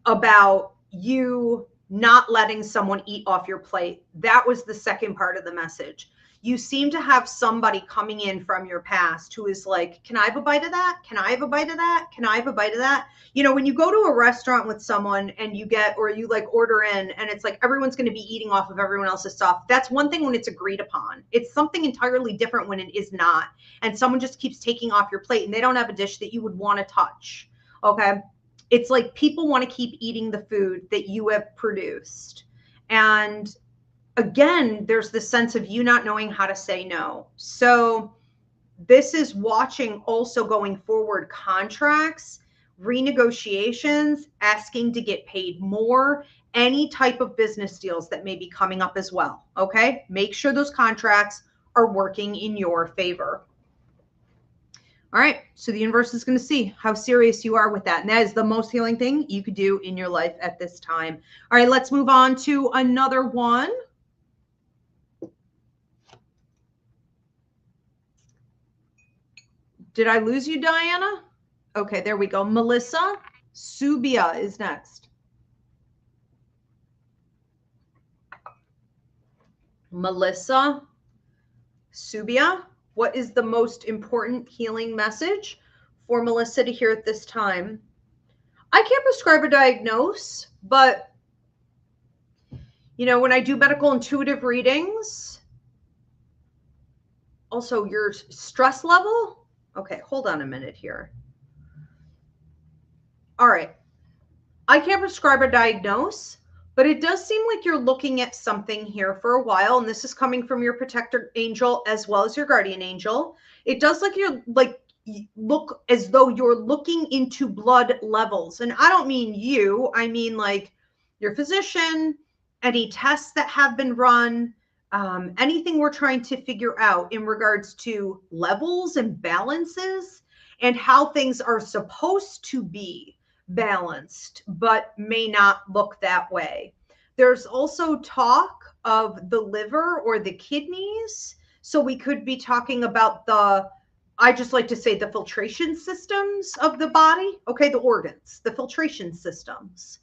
about you not letting someone eat off your plate. That was the second part of the message. You seem to have somebody coming in from your past who is like, can I have a bite of that? Can I have a bite of that? Can I have a bite of that? You know, when you go to a restaurant with someone and you get, or you like order in and it's like, everyone's going to be eating off of everyone else's stuff. That's one thing when it's agreed upon. It's something entirely different when it is not. And someone just keeps taking off your plate and they don't have a dish that you would want to touch. Okay. It's like people want to keep eating the food that you have produced. And again, there's this sense of you not knowing how to say no. So this is watching also going forward contracts, renegotiations, asking to get paid more, any type of business deals that may be coming up as well. Okay. Make sure those contracts are working in your favor. All right. So the universe is going to see how serious you are with that. And that is the most healing thing you could do in your life at this time. All right. Let's move on to another one. Did I lose you, Diana? Okay, there we go. Melissa Subia is next. Melissa Subia, what is the most important healing message for Melissa to hear at this time? I can't prescribe or diagnose, but you know, when I do medical intuitive readings, also your stress level. Okay, hold on a minute here. All right. I can't prescribe or diagnose, but it does seem like you're looking at something here for a while. And this is coming from your protector angel as well as your guardian angel. It does look as though you're looking into blood levels. And I don't mean you, I mean like your physician, any tests that have been run, anything we're trying to figure out in regards to levels and balances and how things are supposed to be balanced, but may not look that way. There's also talk of the liver or the kidneys. So we could be talking about I just like to say the filtration systems of the body. Okay, the organs, the filtration systems.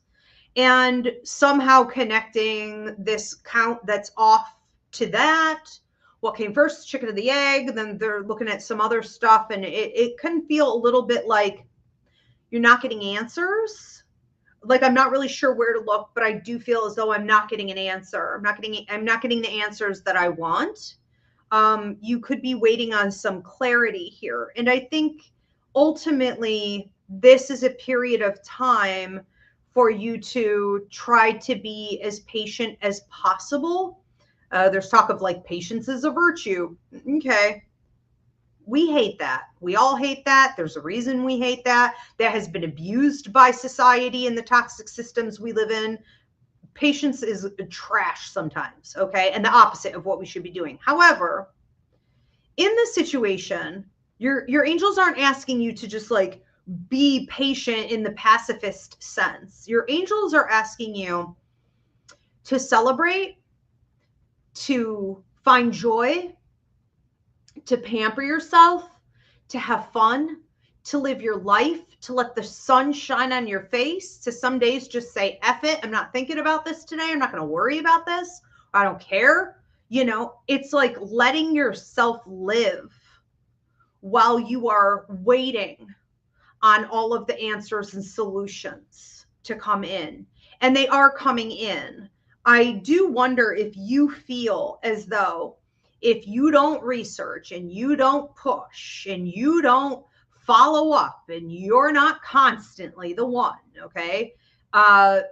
And somehow connecting this count that's off to that. What came first, chicken or the egg? Then they're looking at some other stuff, and it can feel a little bit like you're not getting answers. Like I'm not really sure where to look, but I do feel as though I'm not getting an answer. I'm not getting the answers that I want. You could be waiting on some clarity here. And I think ultimately this is a period of time for you to try to be as patient as possible. There's talk of like patience is a virtue. Okay. We hate that. We all hate that. There's a reason we hate that. That has been abused by society and the toxic systems we live in. Patience is trash sometimes, okay? And the opposite of what we should be doing. However, in this situation, your angels aren't asking you to just like be patient in the pacifist sense. Your angels are asking you to celebrate, to find joy, to pamper yourself, to have fun, to live your life, to let the sun shine on your face, to some days just say, F it, I'm not thinking about this today. I'm not going to worry about this. I don't care. You know, it's like letting yourself live while you are waiting on all of the answers and solutions to come in. And they are coming in. I do wonder if you feel as though if you don't research and you don't push and you don't follow up and you're not constantly the one, okay?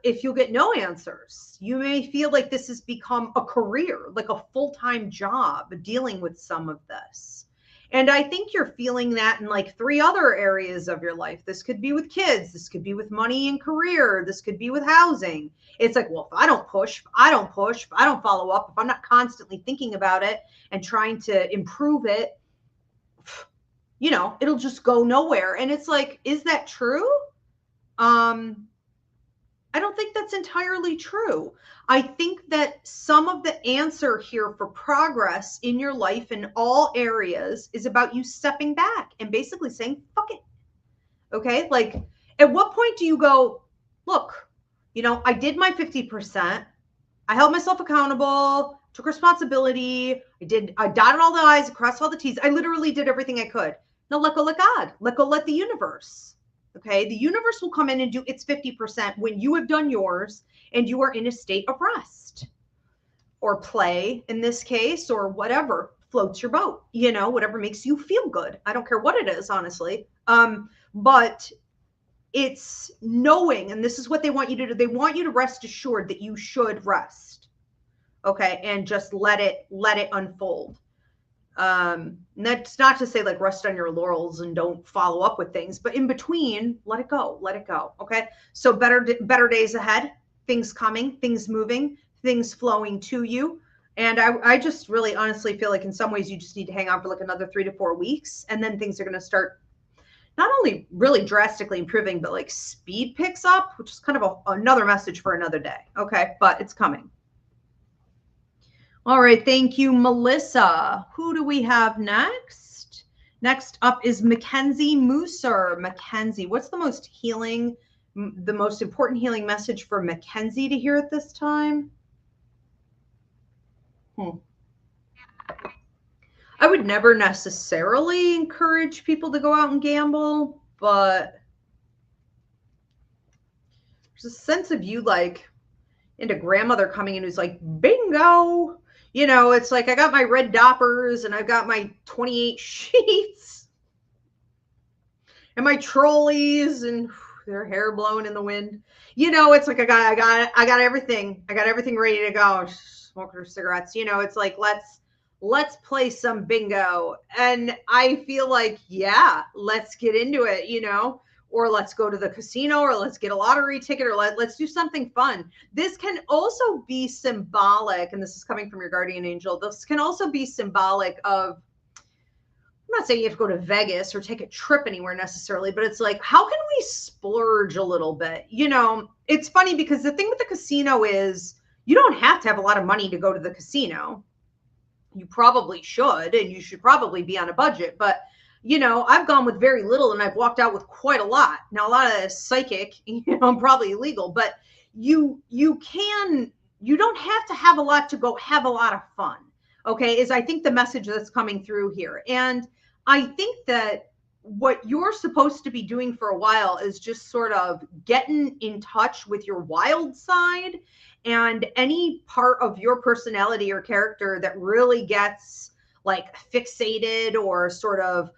If you get no answers, you may feel like this has become a career, like a full-time job dealing with some of this. And I think you're feeling that in like 3 other areas of your life. This could be with kids. This could be with money and career. This could be with housing. It's like, well, if I don't push, if I don't push, if I don't follow up, if I'm not constantly thinking about it and trying to improve it, it'll just go nowhere. And it's like, is that true? I don't think that's entirely true. I think that some of the answer here for progress in your life in all areas is about you stepping back and basically saying, fuck it. Okay. Like, at what point do you go, look, I did my 50%. I held myself accountable, took responsibility. I dotted all the I's, crossed all the T's. I literally did everything I could. Now let go, let God, let go, let the universe. Okay. The universe will come in and do its 50% when you have done yours and you are in a state of rest or play in this case, or whatever floats your boat, whatever makes you feel good. I don't care what it is, honestly. But it's knowing, and this is what they want you to do. They want you to rest assured that you should rest. Okay. And just let it unfold. And that's not to say like rest on your laurels and don't follow up with things, but in between, let it go. Okay. So better days ahead, things coming, things moving, things flowing to you. And I just really honestly feel like in some ways you just need to hang on for like another 3 to 4 weeks. And then things are going to start not only really drastically improving, but like speed picks up, which is kind of another message for another day. Okay. But it's coming. All right. Thank you, Melissa. Who do we have next? Next up is Mackenzie Mooser. Mackenzie, what's the most important healing message for Mackenzie to hear at this time? I would never necessarily encourage people to go out and gamble, but there's a sense of you like into grandmother coming in who's like, bingo. It's like I got my red doppers and I've got my 28 sheets and my trolleys and their hair blowing in the wind. It's like I got everything. I got everything ready to go. Smoking her cigarettes. It's like let's play some bingo. And I feel like, yeah, let's get into it, or let's go to the casino, or let's get a lottery ticket, or let's do something fun. This can also be symbolic, and this is coming from your guardian angel. This can also be symbolic of, I'm not saying you have to go to Vegas or take a trip anywhere necessarily, but it's like, how can we splurge a little bit? It's funny because the thing with the casino is you don't have to have a lot of money to go to the casino. You probably should, and you should probably be on a budget, but I've gone with very little and I've walked out with quite a lot. Now, a lot of that is psychic, probably illegal, but you don't have to have a lot to go have a lot of fun. Okay. Is I think the message that's coming through here. And I think that what you're supposed to be doing for a while is just sort of getting in touch with your wild side and any part of your personality or character that really gets like fixated or sort of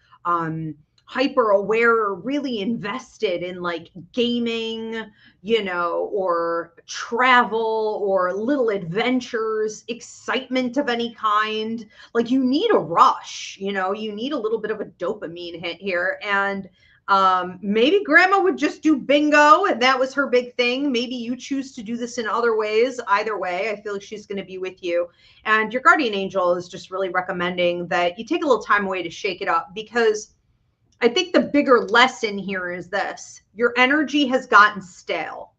hyper aware or really invested in like gaming, or travel or little adventures, excitement of any kind. Like you need a rush, you need a little bit of a dopamine hit here. And maybe grandma would just do bingo and that was her big thing. Maybe you choose to do this in other ways. Either way, I feel like she's going to be with you. And your guardian angel is just really recommending that you take a little time away to shake it up, because I think the bigger lesson here is this: your energy has gotten stale.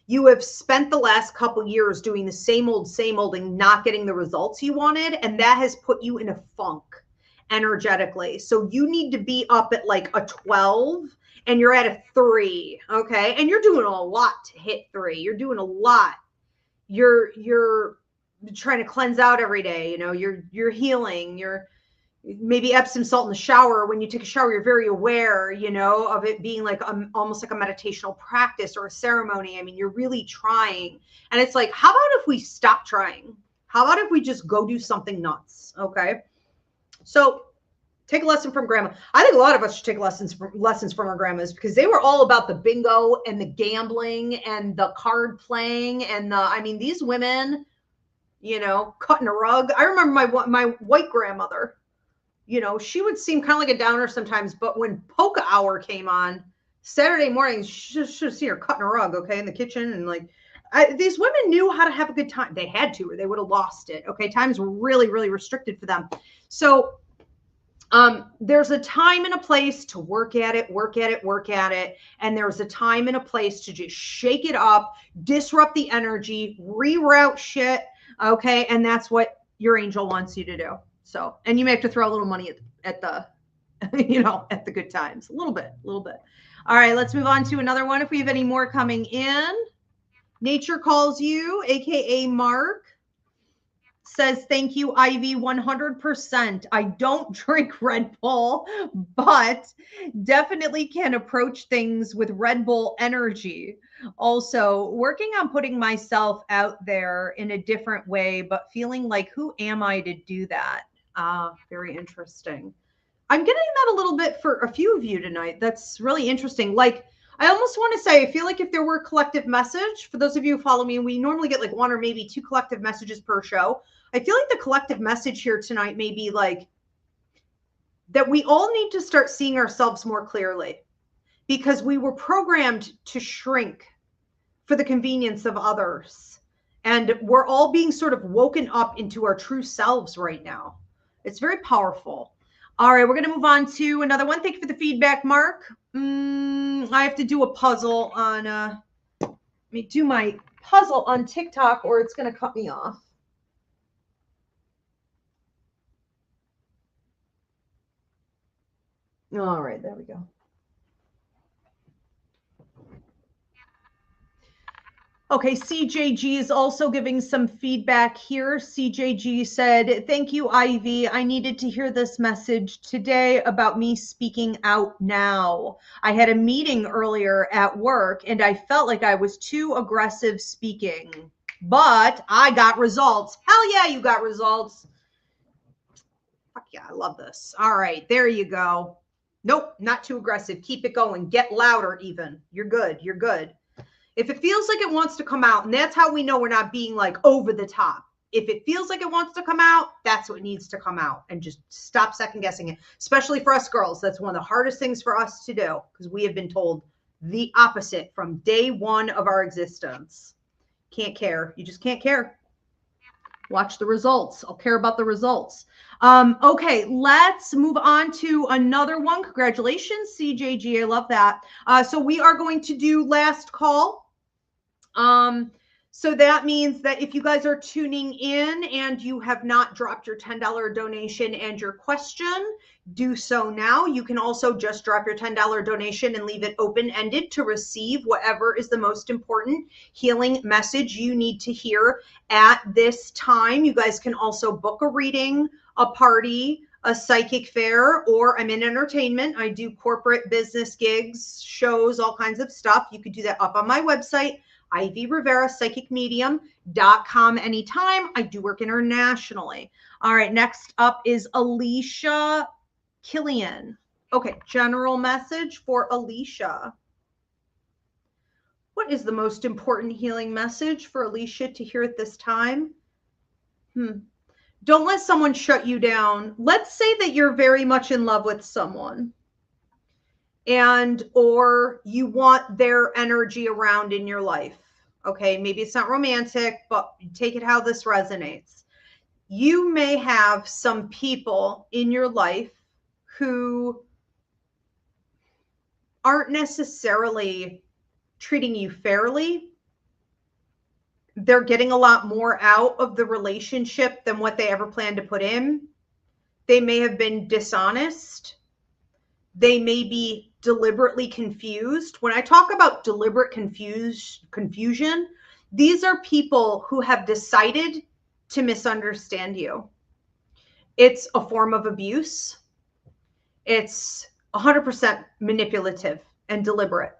You have spent the last couple years doing the same old and not getting the results you wanted. And that has put you in a funk energetically. So you need to be up at like a 12 and you're at a 3. Okay. And you're doing a lot to hit 3. You're doing a lot. You're trying to cleanse out every day. You're healing. You're maybe Epsom salt in the shower. When you take a shower, you're very aware, you know, of it being like almost like a meditational practice or a ceremony. I mean, you're really trying. And it's like, how about if we stop trying? How about if we just go do something nuts? Okay. So take a lesson from grandma. I think a lot of us should take lessons from our grandmas, because they were all about the bingo and the gambling and the card playing. And I mean, these women, you know, cutting a rug. I remember my white grandmother, you know, she would seem kind of like a downer sometimes, but when polka hour came on Saturday mornings, you should have seen her cutting a rug, okay, in the kitchen. And like, these women knew how to have a good time. They had to, or they would have lost it. Okay. Times were really, really restricted for them. So there's a time and a place to work at it. And there's a time and a place to just shake it up, disrupt the energy, reroute shit. Okay. And that's what your angel wants you to do. So, and you may have to throw a little money at the, you know, at the good times, a little bit. All right, let's move on to another one. If we have any more coming in. Nature Calls You, AKA Mark, says, thank you, Ivy, 100%. I don't drink Red Bull, but definitely can approach things with Red Bull energy. Also, working on putting myself out there in a different way, but feeling like, who am I to do that? Very interesting. I'm getting that a little bit for a few of you tonight. That's really interesting. Like, I almost want to say, I feel like if there were a collective message, for those of you who follow me, we normally get like one or maybe two collective messages per show. I feel like the collective message here tonight may be like that we all need to start seeing ourselves more clearly, because we were programmed to shrink for the convenience of others. And we're all being sort of woken up into our true selves right now. It's very powerful. All right, we're going to move on to another one. Thank you for the feedback, Mark. I have to do a puzzle on, let me do my puzzle on TikTok or it's going to cut me off. All right, there we go. Okay, CJG is also giving some feedback here. CJG said, thank you, Ivy. I needed to hear this message today about me speaking out now. I had a meeting earlier at work and I felt like I was too aggressive speaking, but I got results. Hell yeah, you got results. Fuck yeah, I love this. All right, there you go. Nope, not too aggressive. Keep it going. Get louder even. You're good. You're good. If it feels like it wants to come out, and that's how we know we're not being like over the top. If it feels like it wants to come out, that's what needs to come out, and just stop second guessing it. Especially for us girls. That's one of the hardest things for us to do, because we have been told the opposite from day one of our existence. Can't care. You just can't care. Watch the results. I'll care about the results. Okay, let's move on to another one. Congratulations, CJG. I love that. So we are going to do last call. So that means that if you guys are tuning in and you have not dropped your $10 donation and your question, do so now. You can also just drop your $10 donation and leave it open-ended to receive whatever is the most important healing message you need to hear at this time. You guys can also book a reading, a party, a psychic fair, or I'm in entertainment. I do corporate business gigs, shows, all kinds of stuff. You could do that up on my website, Ivy Rivera, psychicmedium.com anytime. I do work internationally. All right, next up is Alicia Killian. Okay, general message for Alicia. What is the most important healing message for Alicia to hear at this time? Don't let someone shut you down. Let's say that you're very much in love with someone and or you want their energy around in your life. Okay, maybe it's not romantic, but take it how this resonates. You may have some people in your life who aren't necessarily treating you fairly. They're getting a lot more out of the relationship than what they ever planned to put in. They may have been dishonest. They may be deliberately confused. When I talk about deliberate confusion, these are people who have decided to misunderstand you. It's a form of abuse. It's 100% manipulative and deliberate.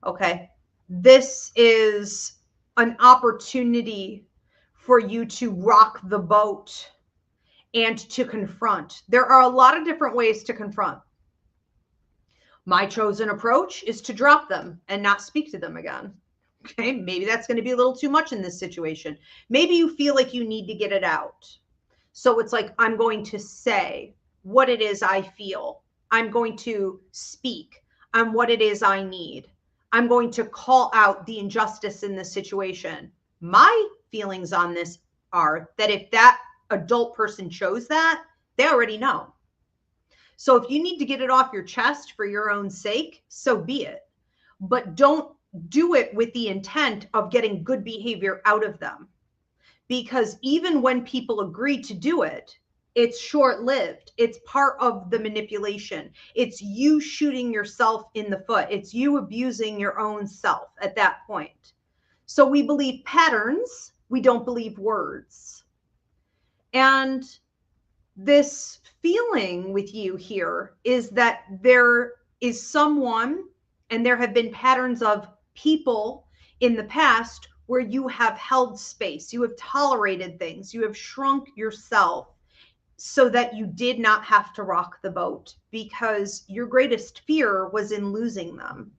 Okay. This is an opportunity for you to rock the boat and to confront. There are a lot of different ways to confront. My chosen approach is to drop them and not speak to them again. Okay, maybe that's going to be a little too much in this situation. Maybe you feel like you need to get it out. So it's like, I'm going to say what it is I feel. I'm going to speak on what it is I need. I'm going to call out the injustice in this situation. My feelings on this are that if that adult person chose that, they already know. So if you need to get it off your chest for your own sake, so be it. But don't do it with the intent of getting good behavior out of them. Because even when people agree to do it, it's short-lived. It's part of the manipulation. It's you shooting yourself in the foot. It's you abusing your own self at that point. So we believe patterns. We don't believe words. And this feeling with you here is that there is someone, and there have been patterns of people in the past where you have held space, you have tolerated things, you have shrunk yourself so that you did not have to rock the boat, because your greatest fear was in losing them.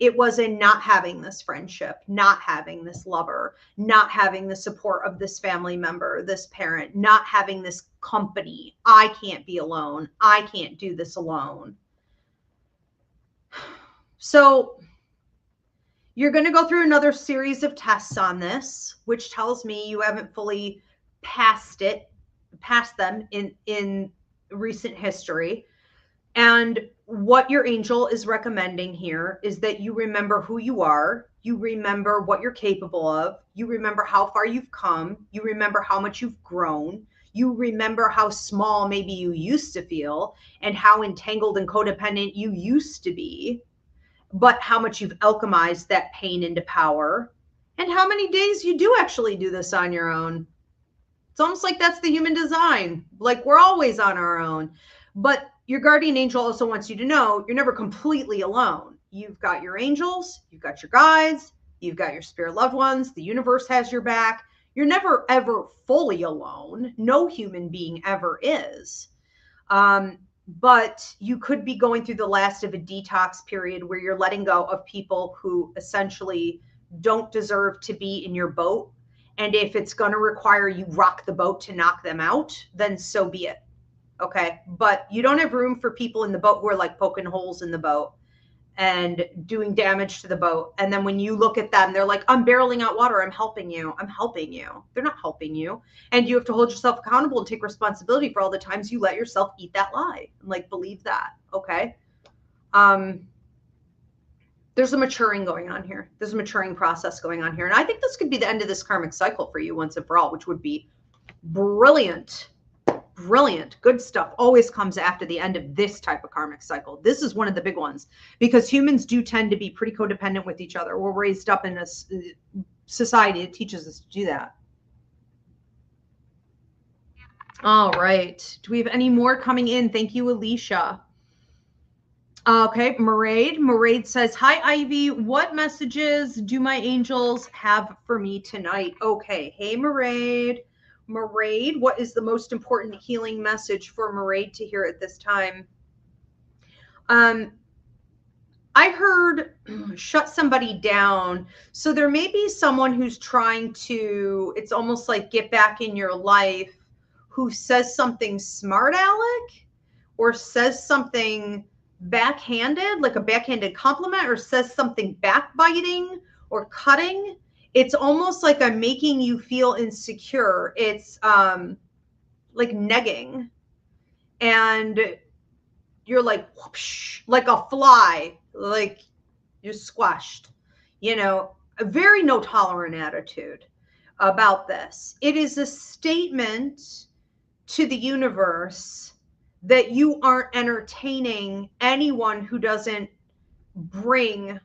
It was in not having this friendship, not having this lover, not having the support of this family member, this parent, not having this company. I can't be alone. I can't do this alone. So you're going to go through another series of tests on this, which tells me you haven't fully passed them in recent history. And what your angel is recommending here is that you remember who you are, you remember what you're capable of, you remember how far you've come, you remember how much you've grown, you remember how small maybe you used to feel and how entangled and codependent you used to be, but how much you've alchemized that pain into power, and how many days you do actually do this on your own. It's almost like that's the human design. Like, we're always on our own. But your guardian angel also wants you to know you're never completely alone. You've got your angels, you've got your guides, you've got your spirit loved ones, the universe has your back. You're never, ever fully alone. No human being ever is. But you could be going through the last of a detox period where you're letting go of people who essentially don't deserve to be in your boat. And if it's going to require you rock the boat to knock them out, then so be it. Okay. But you don't have room for people in the boat who are like poking holes in the boat and doing damage to the boat. And then when you look at them, they're like, I'm barreling out water. I'm helping you. I'm helping you. They're not helping you. And you have to hold yourself accountable and take responsibility for all the times you let yourself eat that lie and like believe that. Okay. There's a maturing going on here. There's a maturing process going on here. And I think this could be the end of this karmic cycle for you once and for all, which would be brilliant. Brilliant. Good stuff always comes after the end of this type of karmic cycle. This is one of the big ones because humans do tend to be pretty codependent with each other. We're raised up in a society that teaches us to do that. All right. Do we have any more coming in? Thank you, Alicia. Okay, Maraid says, hi, Ivy. What messages do my angels have for me tonight? Okay. Hey, Maraid, what is the most important healing message for Maraid to hear at this time? I heard shut somebody down. So there may be someone who's trying to, it's almost like get back in your life, who says something smart aleck or says something backhanded, like a backhanded compliment, or says something backbiting or cutting. It's almost like I'm making you feel insecure. It's like negging, and you're like whoosh, like a fly, like you're squashed, you know, a very no tolerant attitude about this. It is a statement to the universe that you aren't entertaining anyone who doesn't bring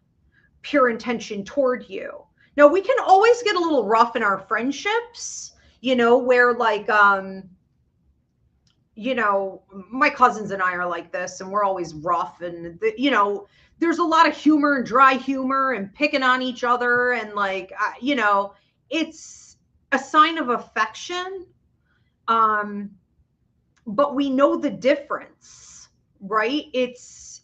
pure intention toward you. Now, we can always get a little rough in our friendships, you know, where like you know, my cousins and I are like this, and we're always rough, and you know, there's a lot of humor and dry humor and picking on each other, and like, you know, it's a sign of affection. Um, but we know the difference, right? It's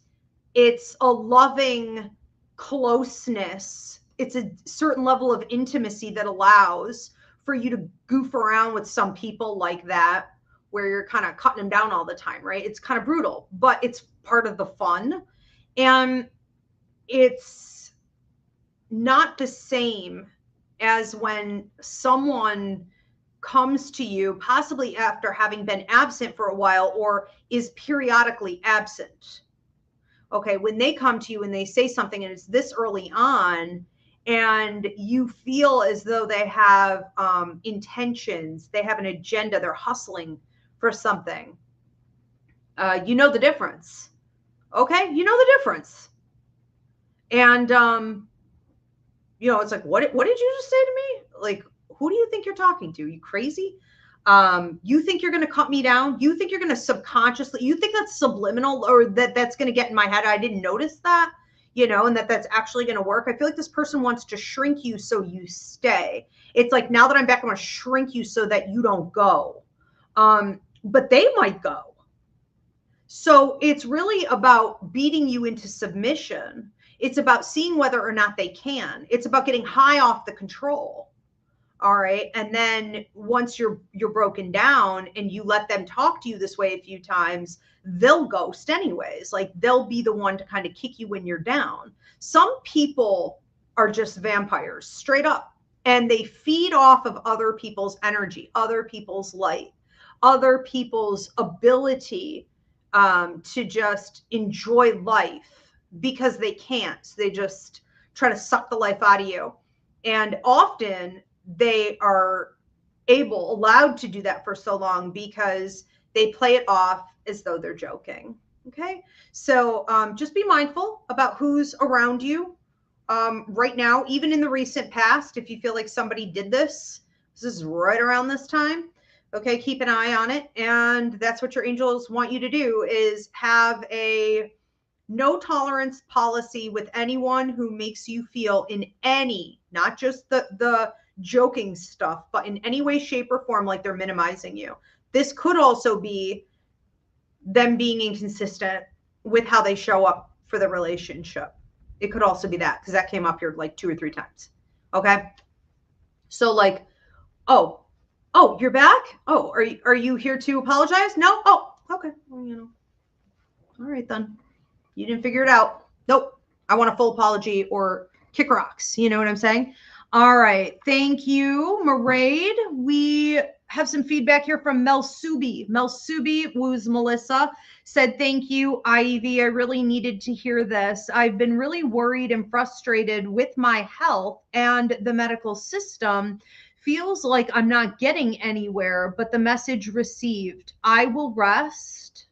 a loving closeness. It's a certain level of intimacy that allows for you to goof around with some people like that, where you're kind of cutting them down all the time, right? It's kind of brutal, but it's part of the fun. And it's not the same as when someone comes to you, possibly after having been absent for a while or is periodically absent. Okay, when they come to you and they say something and it's this early on, and you feel as though they have intentions, they have an agenda, they're hustling for something, you know the difference. Okay, you know the difference. And you know, it's like, what did you just say to me? Like, who do you think you're talking to? You crazy? You think you're going to cut me down? You think you're going to subconsciously, you think that's subliminal, or that's going to get in my head? I didn't notice that, you know, and that's actually going to work. I feel like this person wants to shrink you so you stay. It's like, now that I'm back, I'm going to shrink you so that you don't go. But they might go. So it's really about beating you into submission. It's about seeing whether or not they can. It's about getting high off the control. All right. And then once you're broken down and you let them talk to you this way a few times, they'll ghost anyways. Like, they'll be the one to kind of kick you when you're down. Some people are just vampires, straight up. And they feed off of other people's energy, other people's light, other people's ability to just enjoy life, because they can't. They just try to suck the life out of you. And often they are allowed to do that for so long because they play it off as though they're joking. Okay. So just be mindful about who's around you right now, even in the recent past. If you feel like somebody did this is right around this time. Okay, keep an eye on it. And that's what your angels want you to do, is have a no tolerance policy with anyone who makes you feel in any, not just the joking stuff, but in any way, shape, or form like they're minimizing you. This could also be them being inconsistent with how they show up for the relationship. It could also be that, because that came up here like 2 or 3 times. Okay. So like, oh, you're back? Oh, are you here to apologize? No? Oh, okay. Well, you know. All right then. You didn't figure it out. Nope. I want a full apology or kick rocks. You know what I'm saying? All right. Thank you, Maraid. We have some feedback here from Mel Subi. Mel Subi, who's Melissa, said, thank you, Ivy. I really needed to hear this. I've been really worried and frustrated with my health, and the medical system feels like I'm not getting anywhere, but the message received. I will rest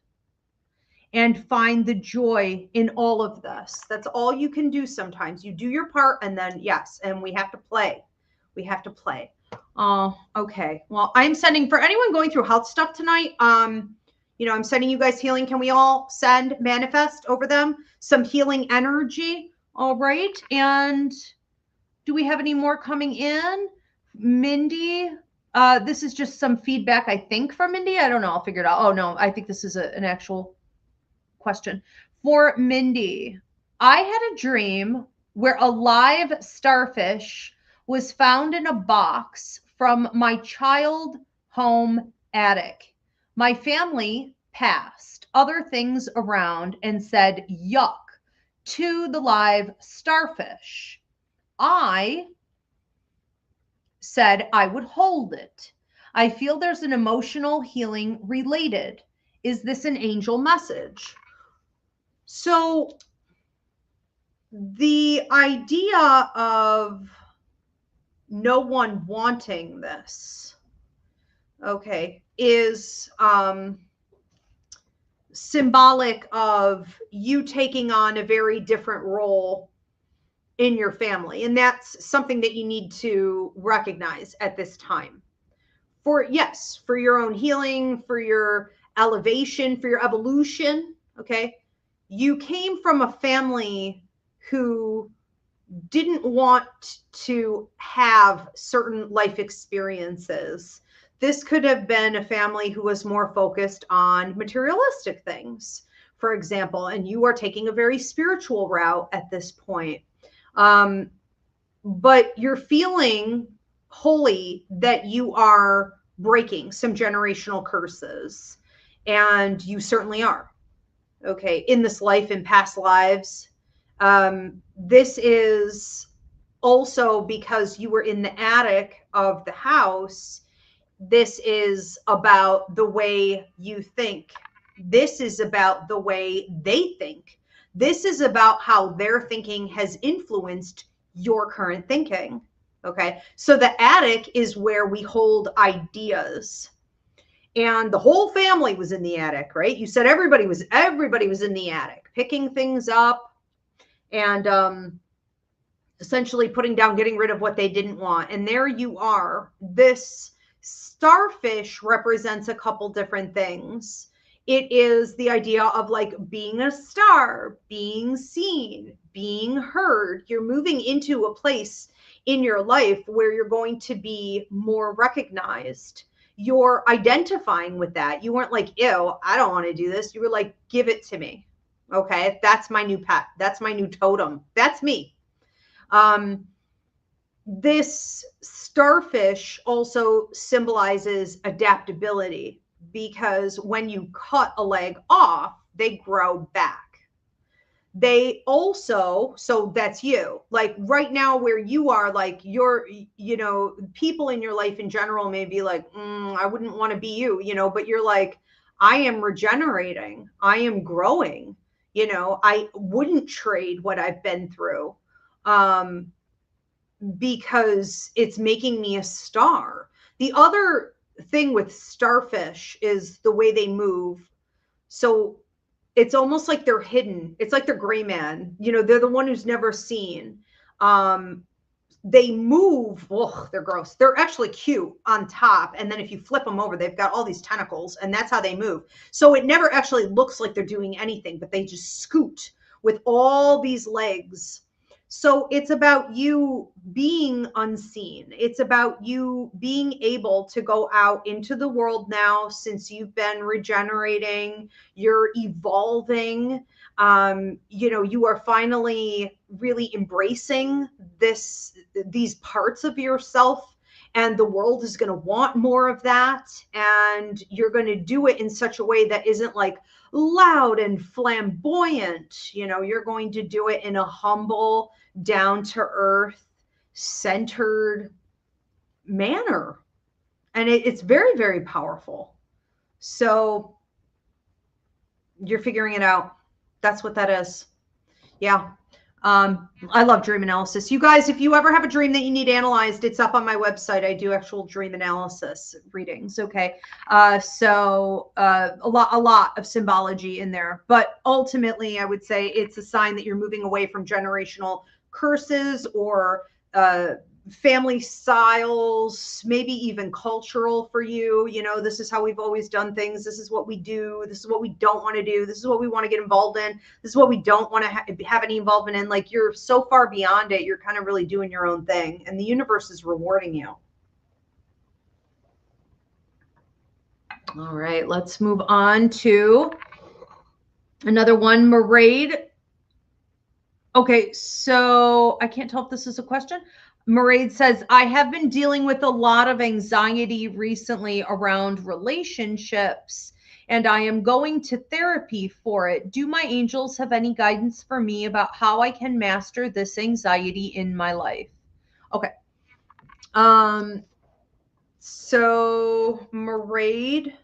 and find the joy in all of this. That's all you can do sometimes. You do your part, and then, yes, and we have to play. We have to play. Oh, okay. Well, I'm sending, for anyone going through health stuff tonight, you know, I'm sending you guys healing. Can we all send, manifest over them some healing energy? All right. And do we have any more coming in? Mindy, this is just some feedback, I think, from Mindy. I don't know. I'll figure it out. Oh, no, I think this is an actual question. For Mindy, I had a dream where a live starfish was found in a box from my child home attic. My family passed other things around and said yuck to the live starfish. I said I would hold it. I feel there's an emotional healing related. Is this an angel message? So the idea of no one wanting this, okay, is symbolic of you taking on a very different role in your family. And that's something that you need to recognize at this time. For, yes, for your own healing, for your elevation, for your evolution, okay? You came from a family who didn't want to have certain life experiences. This could have been a family who was more focused on materialistic things, for example, and you are taking a very spiritual route at this point. But you're feeling wholly that you are breaking some generational curses, and you certainly are. Okay, in this life, in past lives. This is also because you were in the attic of the house. This is about the way you think. This is about the way they think. This is about how their thinking has influenced your current thinking. Okay, so the attic is where we hold ideas. And the whole family was in the attic, right? You said everybody was in the attic, picking things up and essentially putting down, getting rid of what they didn't want. And there you are. This starfish represents a couple different things. It is the idea of like being a star, being seen, being heard. You're moving into a place in your life where you're going to be more recognized. You're identifying with that. You weren't like, ew, I don't want to do this. You were like, give it to me. Okay, that's my new pet. That's my new totem. That's me. This starfish also symbolizes adaptability, because when you cut a leg off, they grow back. They also, so that's you. Like right now where you are, like you're, you know, people in your life in general may be like, I wouldn't want to be you, you know, but you're like, I am regenerating. I am growing. You know, I wouldn't trade what I've been through because it's making me a star. The other thing with starfish is the way they move. So it's almost like they're hidden. It's like they're gray man. You know, they're the one who's never seen. They move. Oh, they're gross. They're actually cute on top. And then if you flip them over, they've got all these tentacles, and that's how they move. So it never actually looks like they're doing anything, but they just scoot with all these legs. So it's about you being unseen. It's about you being able to go out into the world now, since you've been regenerating, you're evolving. You know, you are finally really embracing these parts of yourself, and the world is going to want more of that. And you're going to do it in such a way that isn't like loud and flamboyant. You know, you're going to do it in a humble, down to earth, centered manner. And it's very, very powerful. So you're figuring it out. That's what that is. Yeah. I love dream analysis. You guys, if you ever have a dream that you need analyzed, it's up on my website. I do actual dream analysis readings. Okay. So a lot of symbology in there, but ultimately I would say it's a sign that you're moving away from generational curses or family styles, maybe even cultural for you. You know, this is how we've always done things. This is what we do. This is what we don't want to do. This is what we want to get involved in. This is what we don't want to have any involvement in. Like, you're so far beyond it. You're kind of really doing your own thing, and the universe is rewarding you. All right, let's move on to another one. Maraid. Okay, so I can't tell if this is a question. Maraid says, I have been dealing with a lot of anxiety recently around relationships, and I am going to therapy for it. Do my angels have any guidance for me about how I can master this anxiety in my life? Okay. So Maraid,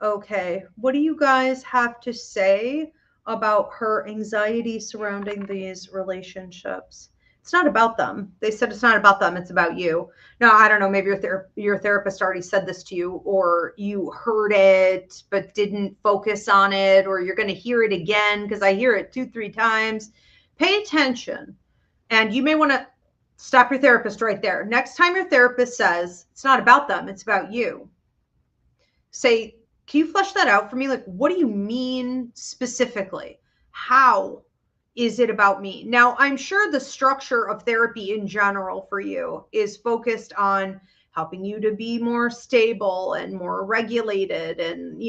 okay, what do you guys have to say about her anxiety surrounding these relationships? It's not about them. They said it's not about them. It's about you. Now, I don't know. Maybe your therapist already said this to you, or you heard it but didn't focus on it, or you're going to hear it again, because I hear it 2-3 times. Pay attention. And you may want to stop your therapist right there. Next time your therapist says it's not about them, it's about you, say, Can you flesh that out for me? Like, what do you mean specifically? How is it about me? Now, I'm sure the structure of therapy in general for you is focused on helping you to be more stable and more regulated and,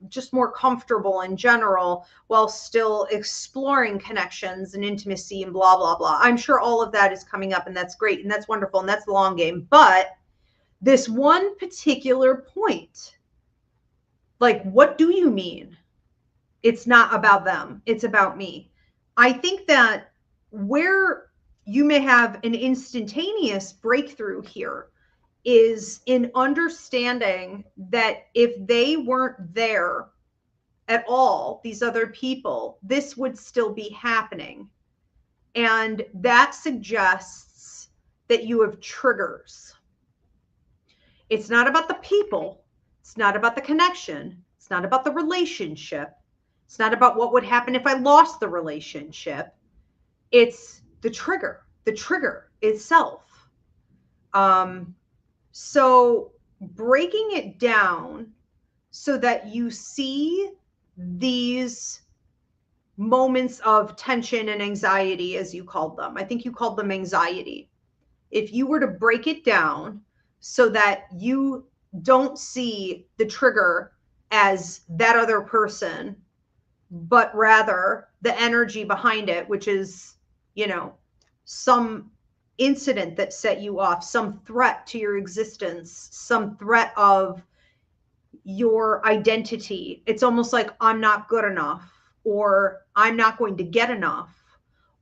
just more comfortable in general while still exploring connections and intimacy and blah, blah, blah. I'm sure all of that is coming up, and that's great and that's wonderful and that's the long game. But this one particular point, like, what do you mean? It's not about them. It's about me. I think that where you may have an instantaneous breakthrough here is in understanding that if they weren't there at all, these other people, this would still be happening. And that suggests that you have triggers. It's not about the people. It's not about the connection. It's not about the relationship. It's not about what would happen if I lost the relationship. It's the trigger itself. So breaking it down so that you see these moments of tension and anxiety, as you called them. I think you called them anxiety. If you were to break it down so that you don't see the trigger as that other person, but rather the energy behind it, which is, some incident that set you off, some threat to your existence, some threat of your identity. It's almost like I'm not good enough, or I'm not going to get enough,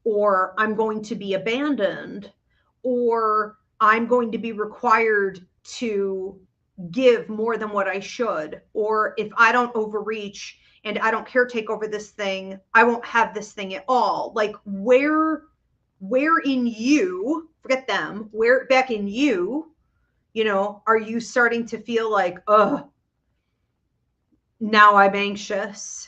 or I'm going to be abandoned, or I'm going to be required to give more than what I should, or if I don't overreach and I don't caretake over this thing, I won't have this thing at all. Like, where in you, forget them, where back in you, are you starting to feel like, now I'm anxious?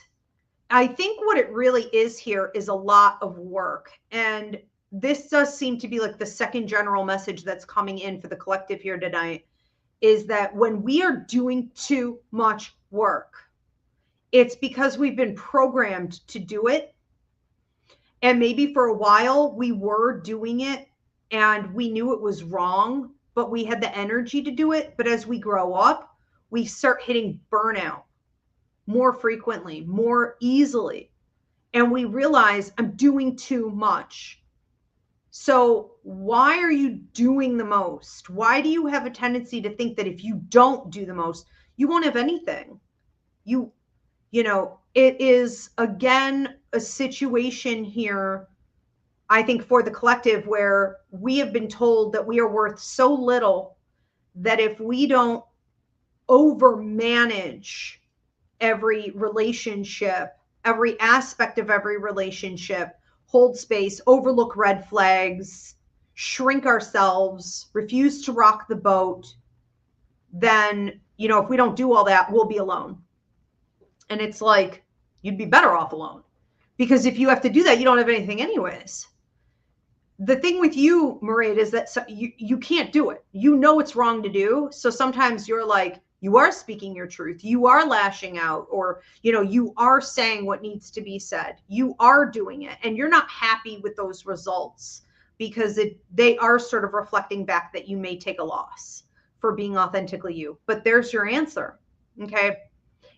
I think what it really is here is a lot of work. And this does seem to be like the second general message that's coming in for the collective here tonight, is that when we are doing too much work, it's because we've been programmed to do it. And maybe for a while we were doing it and we knew it was wrong, but we had the energy to do it. But as we grow up, we start hitting burnout more frequently, more easily. And we realize I'm doing too much. So why are you doing the most? Why do you have a tendency to think that if you don't do the most, you won't have anything? It is, again, a situation here, I think, for the collective, where we have been told that we are worth so little that if we don't overmanage every relationship, every aspect of every relationship, hold space, overlook red flags, shrink ourselves, refuse to rock the boat, then, if we don't do all that, we'll be alone. And it's like, you'd be better off alone, because if you have to do that, you don't have anything anyways. The thing with you, Mairead, is that you can't do it. It's wrong to do. So sometimes you're like, you are speaking your truth. You are lashing out, or, you are saying what needs to be said. You are doing it, and you're not happy with those results, because they are sort of reflecting back that you may take a loss for being authentically you. But there's your answer. Okay.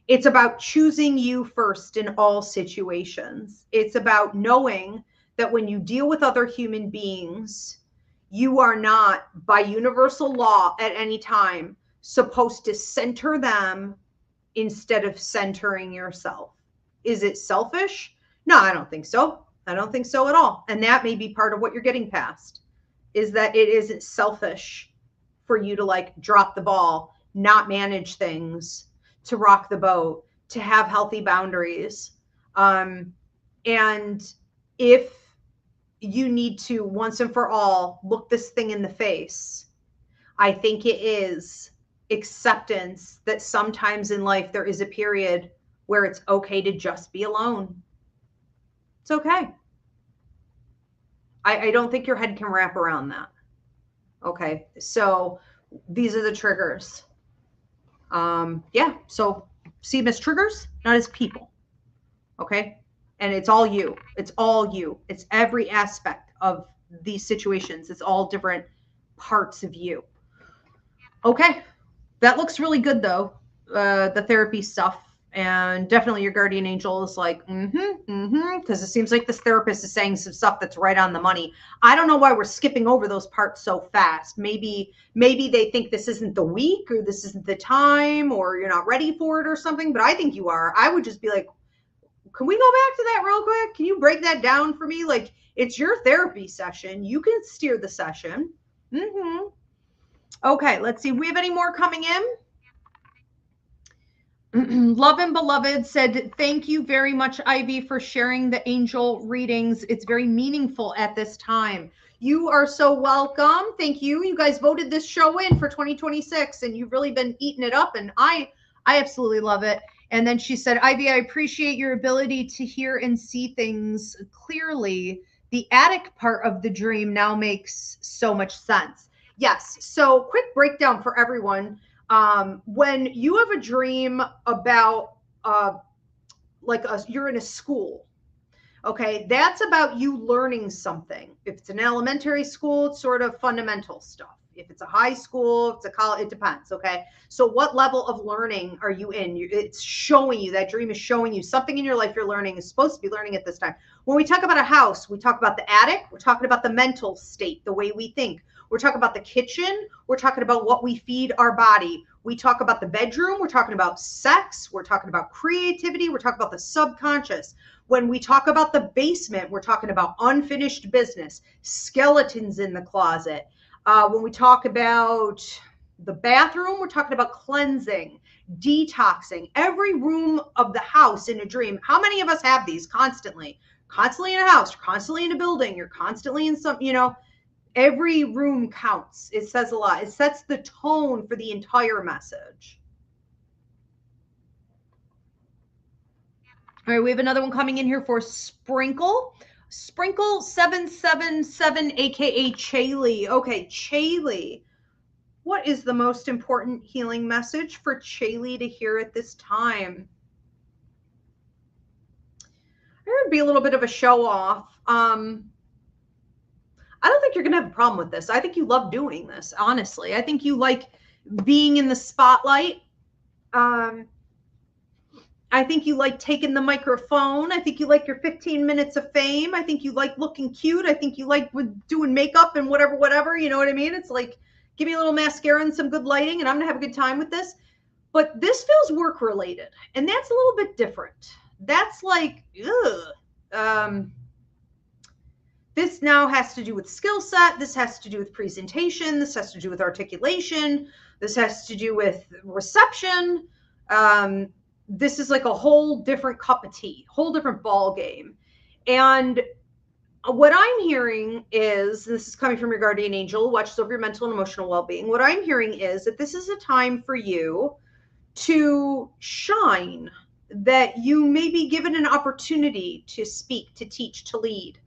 It's about choosing you first in all situations. It's about knowing that when you deal with other human beings, you are not, by universal law, at any time supposed to center them instead of centering yourself. Is it selfish? No, I don't think so. I don't think so at all. And that may be part of what you're getting past, is that it isn't selfish for you to, like, drop the ball, not manage things, to rock the boat, to have healthy boundaries. And if you need to, once and for all, look this thing in the face, I think it is acceptance that sometimes in life there is a period where it's okay to just be alone. It's okay. I don't think your head can wrap around that. Okay, so these are the triggers. Yeah, so see them as triggers, not as people. Okay. And it's all you. It's all you. It's every aspect of these situations. It's all different parts of you. Okay. That looks really good though. The therapy stuff. And definitely your guardian angel is like, because it seems like this therapist is saying some stuff that's right on the money. I don't know why we're skipping over those parts so fast. Maybe they think this isn't the week or this isn't the time or you're not ready for it or something, but I think you are. I would just be like, can we go back to that real quick? Can you break that down for me? Like, it's your therapy session. You can steer the session. Okay, let's see. We have any more coming in? Love and Beloved said, thank you very much, Ivy, for sharing the angel readings. It's very meaningful at this time. You are so welcome. Thank you. You guys voted this show in for 2026, and you've really been eating it up, and I absolutely love it. And then she said, Ivy, I appreciate your ability to hear and see things clearly. The attic part of the dream now makes so much sense. Yes. So quick breakdown for everyone. When you have a dream about you're in a school, okay, that's about you learning something. If it's an elementary school, it's sort of fundamental stuff. If it's a high school, if it's a college, it depends. Okay. So what level of learning are you in? It's showing you, that dream is showing you something in your life you're learning, is supposed to be learning at this time. When we talk about a house, we talk about the attic. We're talking about the mental state, the way we think. We're talking about the kitchen. We're talking about what we feed our body. We talk about the bedroom. We're talking about sex. We're talking about creativity. We're talking about the subconscious. When we talk about the basement, we're talking about unfinished business, skeletons in the closet. When we talk about the bathroom, we're talking about cleansing, detoxing. Every room of the house in a dream. How many of us have these constantly? Constantly in a house, constantly in a building, you're constantly in some, every room counts. It says a lot. It sets the tone for the entire message. All right, we have another one coming in here for Sprinkle. Sprinkle 777, aka Chaley. Okay, Chaley. What is the most important healing message for Chaley to hear at this time? There would be a little bit of a show off. I don't think you're going to have a problem with this. I think you love doing this, honestly. I think you like being in the spotlight. I think you like taking the microphone. I think you like your 15 minutes of fame. I think you like looking cute. I think you like doing makeup and whatever, you know what I mean? It's like, give me a little mascara and some good lighting and I'm going to have a good time with this. But this feels work related and that's a little bit different. That's like, this now has to do with skill set. This has to do with presentation. This has to do with articulation. This has to do with reception. This is like a whole different cup of tea, whole different ball game. And what I'm hearing is, this is coming from your guardian angel, watches over your mental and emotional well-being. What I'm hearing is that this is a time for you to shine, that you may be given an opportunity to speak, to teach, to lead.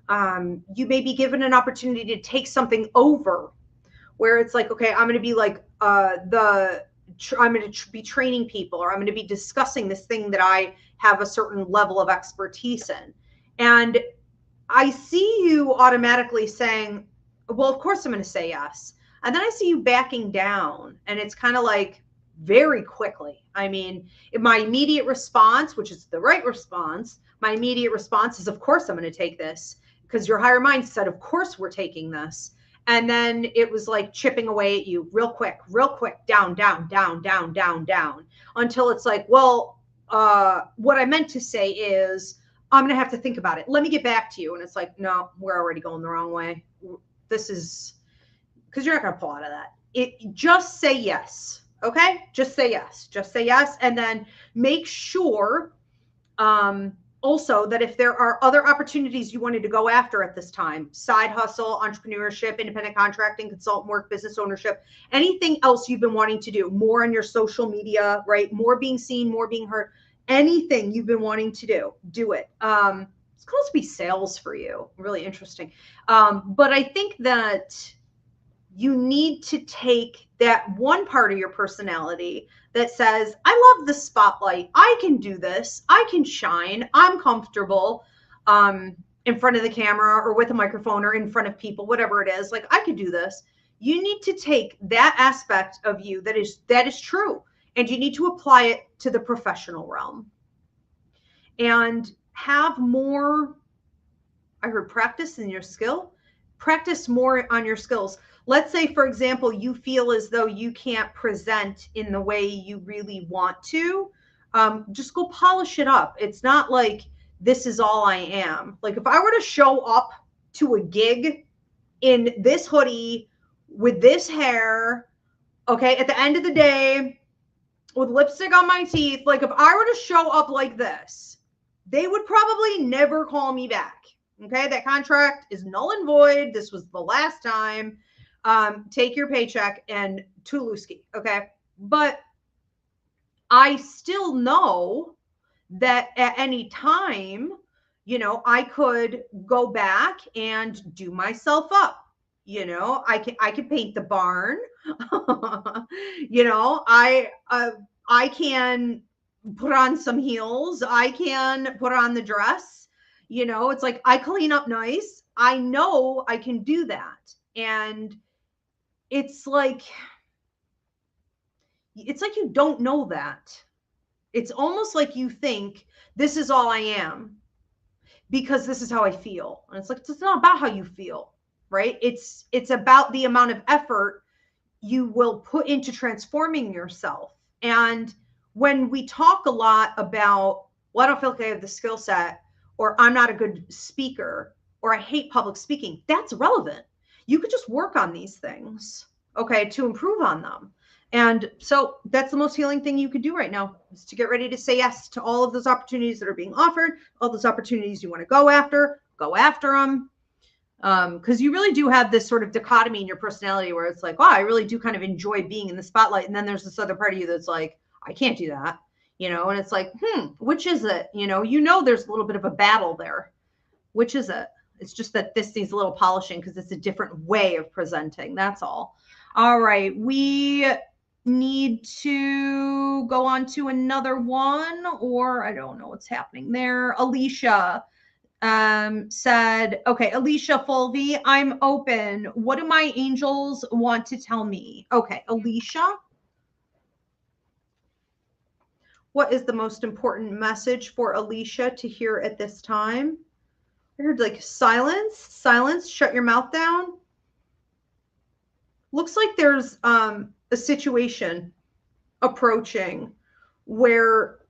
You may be given an opportunity to take something over where it's like, okay, I'm going to be like I'm going to be training people, or I'm going to be discussing this thing that I have a certain level of expertise in. And I see you automatically saying, well, of course I'm going to say yes. And then I see you backing down and it's kind of like very quickly. I mean, my immediate response, which is the right response, my immediate response is, of course I'm going to take this, because your higher mind said, of course we're taking this. And then it was like chipping away at you real quick, down, until it's like, well, what I meant to say is, I'm going to have to think about it. Let me get back to you. And it's like, no, we're already going the wrong way. This is, because you're not going to pull out of that. Just say yes. Okay. Just say yes. Just say yes. And then make sure, also, that if there are other opportunities you wanted to go after at this time, side hustle, entrepreneurship, independent contracting, consultant work, business ownership, anything else you've been wanting to do, more on your social media, right? More being seen, more being heard, anything you've been wanting to do it. It's supposed to be sales for you. Really interesting. But I think that you need to take that one part of your personality that says, I love the spotlight. I can do this. I can shine. I'm comfortable in front of the camera or with a microphone or in front of people, whatever it is. Like, I could do this. You need to take that aspect of you that is true, and you need to apply it to the professional realm and have more. I heard practice in your skill. Practice more on your skills. Let's say, for example, you feel as though you can't present in the way you really want to. Just go polish it up. It's not like this is all I am. Like, if I were to show up to a gig in this hoodie with this hair, okay, at the end of the day, with lipstick on my teeth, like if I were to show up like this, they would probably never call me back. Okay, that contract is null and void. This was the last time. Take your paycheck and Tuluski. Okay, but I still know that at any time, you know, I could go back and do myself up. You know, I can paint the barn. You know, I can put on some heels. I can put on the dress. You know, it's like I clean up nice. I know I can do that. And it's like you don't know that. It's almost like you think this is all I am because this is how I feel. And it's like, it's not about how you feel, right? It's about the amount of effort you will put into transforming yourself. And when we talk a lot about, well, I don't feel like I have the skill set, or I'm not a good speaker, or I hate public speaking, that's relevant. You could just work on these things, okay, to improve on them. And so that's the most healing thing you could do right now, is to get ready to say yes to all of those opportunities that are being offered, all those opportunities you want to go after them. Because you really do have this sort of dichotomy in your personality where it's like, wow, I really do kind of enjoy being in the spotlight. And then there's this other part of you that's like, I can't do that. You know, and it's like, which is it? You know, there's a little bit of a battle there. Which is it? It's just that this needs a little polishing because it's a different way of presenting. That's all. All right. We need to go on to another one, or I don't know what's happening there. Alicia said, okay, Alicia Fulvey, I'm open. What do my angels want to tell me? Okay, Alicia. What is the most important message for Alicia to hear at this time? I heard like silence, shut your mouth down. Looks like there's a situation approaching where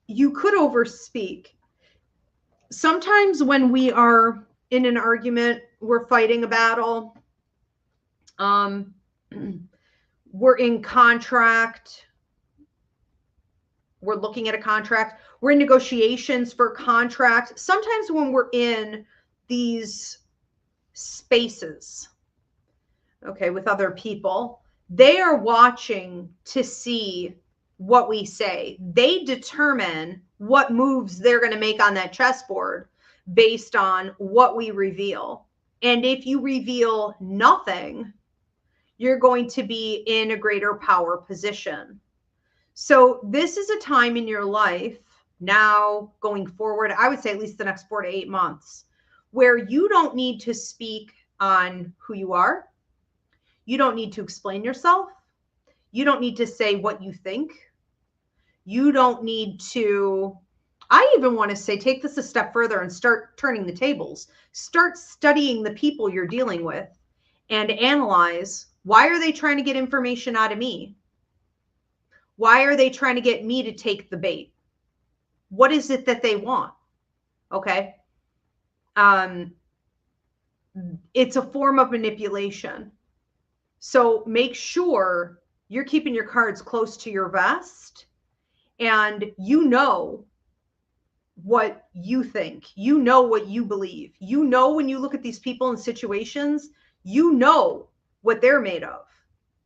you could overspeak. Sometimes when we are in an argument, we're fighting a battle, we're in contract, we're looking at a contract, we're in negotiations for a contract. Sometimes when we're in these spaces, okay, with other people, they are watching to see what we say. They determine what moves they're going to make on that chessboard based on what we reveal. And if you reveal nothing, you're going to be in a greater power position. So this is a time in your life now going forward, I would say at least the next 4 to 8 months, where you don't need to speak on who you are. You don't need to explain yourself. You don't need to say what you think. You don't need to, I even want to say, take this a step further and start turning the tables. Start studying the people you're dealing with and analyze, why are they trying to get information out of me? Why are they trying to get me to take the bait? What is it that they want? Okay. It's a form of manipulation. So make sure you're keeping your cards close to your vest and you know what you think. You know what you believe. You know, when you look at these people and situations, you know what they're made of.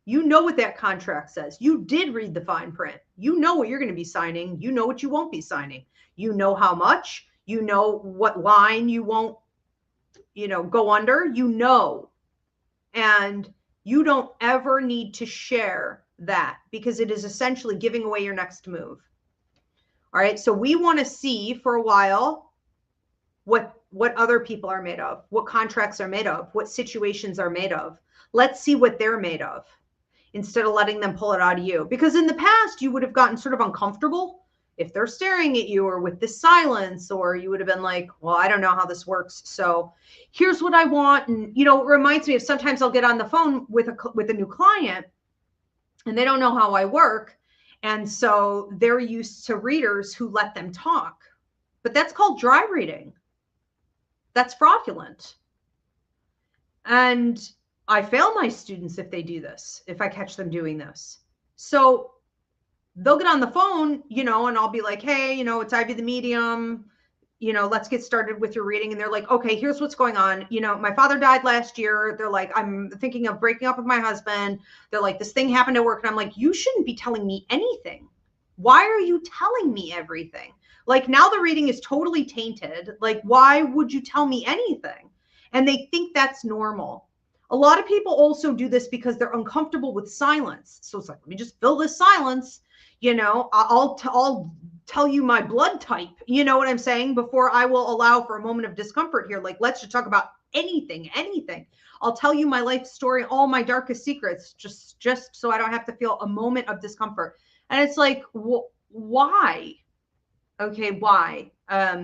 You know what that contract says. You did read the fine print. You know what you're going to be signing. You know what you won't be signing. You know how much. You know what line you won't, go under. You know. And you don't ever need to share that because it is essentially giving away your next move. All right. So we want to see for a while what other people are made of, what contracts are made of, what situations are made of. Let's see what they're made of instead of letting them pull it out of you. Because in the past, you would have gotten sort of uncomfortable if they're staring at you or with the silence, or you would have been like, well, I don't know how this works. So here's what I want. And, you know, it reminds me of sometimes I'll get on the phone with a new client and they don't know how I work. And so they're used to readers who let them talk. But that's called dry reading. That's fraudulent. And I fail my students if they do this, if I catch them doing this. So they'll get on the phone, you know, and I'll be like, hey, you know, it's Ivy the medium, you know, let's get started with your reading. And they're like, okay, here's what's going on. You know, my father died last year. They're like, I'm thinking of breaking up with my husband. They're like, this thing happened at work. And I'm like, you shouldn't be telling me anything. Why are you telling me everything? Like, now the reading is totally tainted. Like, why would you tell me anything? And they think that's normal. A lot of people also do this because they're uncomfortable with silence. So it's like, let me just fill this silence. You know, I'll tell you my blood type. You know what I'm saying? Before I will allow for a moment of discomfort here. Like, let's just talk about anything. I'll tell you my life story, all my darkest secrets, just so I don't have to feel a moment of discomfort. And it's like, why? Okay, why?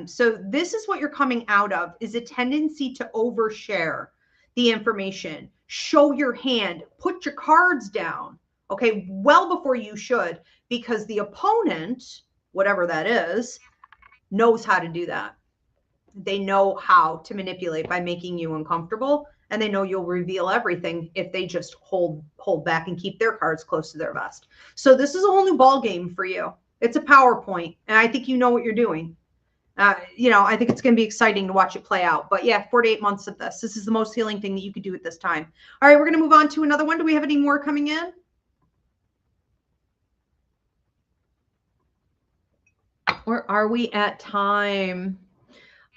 So this is what you're coming out of, is a tendency to overshare the information, show your hand, put your cards down, okay, well before you should, because the opponent, whatever that is, knows how to do that. They know how to manipulate by making you uncomfortable, and they know you'll reveal everything if they just hold back and keep their cards close to their vest. So this is a whole new ball game for you. It's a PowerPoint, and I think you know what you're doing. You know, I think it's going to be exciting to watch it play out. But yeah, 4 to 8 months of this. This is the most healing thing that you could do at this time. All right, we're going to move on to another one. Do we have any more coming in? Or are we at time?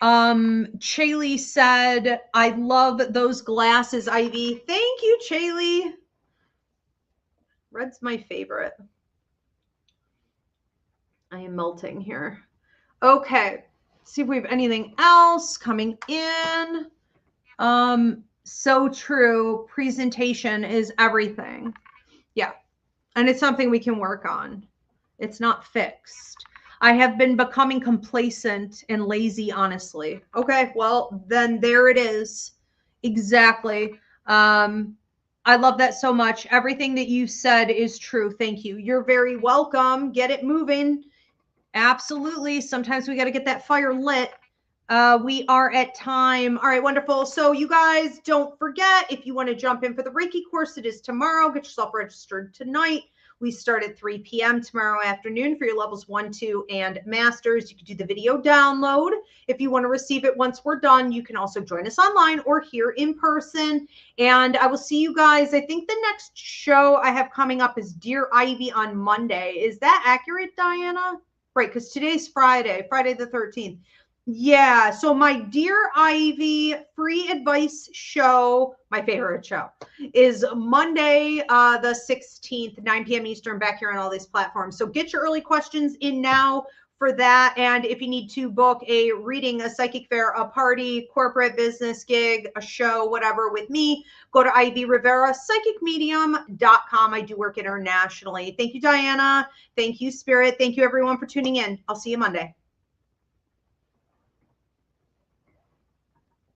Chaley said, I love those glasses, Ivy. Thank you, Chaley. Red's my favorite. I am melting here. Okay. See if we have anything else coming in. So true. Presentation is everything. Yeah. And it's something we can work on. It's not fixed. I have been becoming complacent and lazy, honestly. Okay, well, then there it is. Exactly. I love that so much. Everything that you said is true. Thank you. You're very welcome. Get it moving. Absolutely. Sometimes we got to get that fire lit. We are at time. All right, wonderful. So you guys, don't forget, if you want to jump in for the Reiki course, it is tomorrow. Get yourself registered tonight. We start at 3 p.m. tomorrow afternoon for your levels 1, 2, and masters. You can do the video download. If you want to receive it once we're done, you can also join us online or here in person. And I will see you guys. I think the next show I have coming up is Dear Ivy on Monday. Is that accurate, Diana? Right, because today's Friday the 13th. Yeah, so my Dear Ivy free advice show, my favorite show, is Monday the 16th, 9 p.m. Eastern, back here on all these platforms. So get your early questions in now for that. And if you need to book a reading, a psychic fair, a party, corporate business gig, a show, whatever with me, go to Ivy Rivera, psychicmedium.com. I do work internationally. Thank you, Diana. Thank you, Spirit. Thank you, everyone, for tuning in. I'll see you Monday.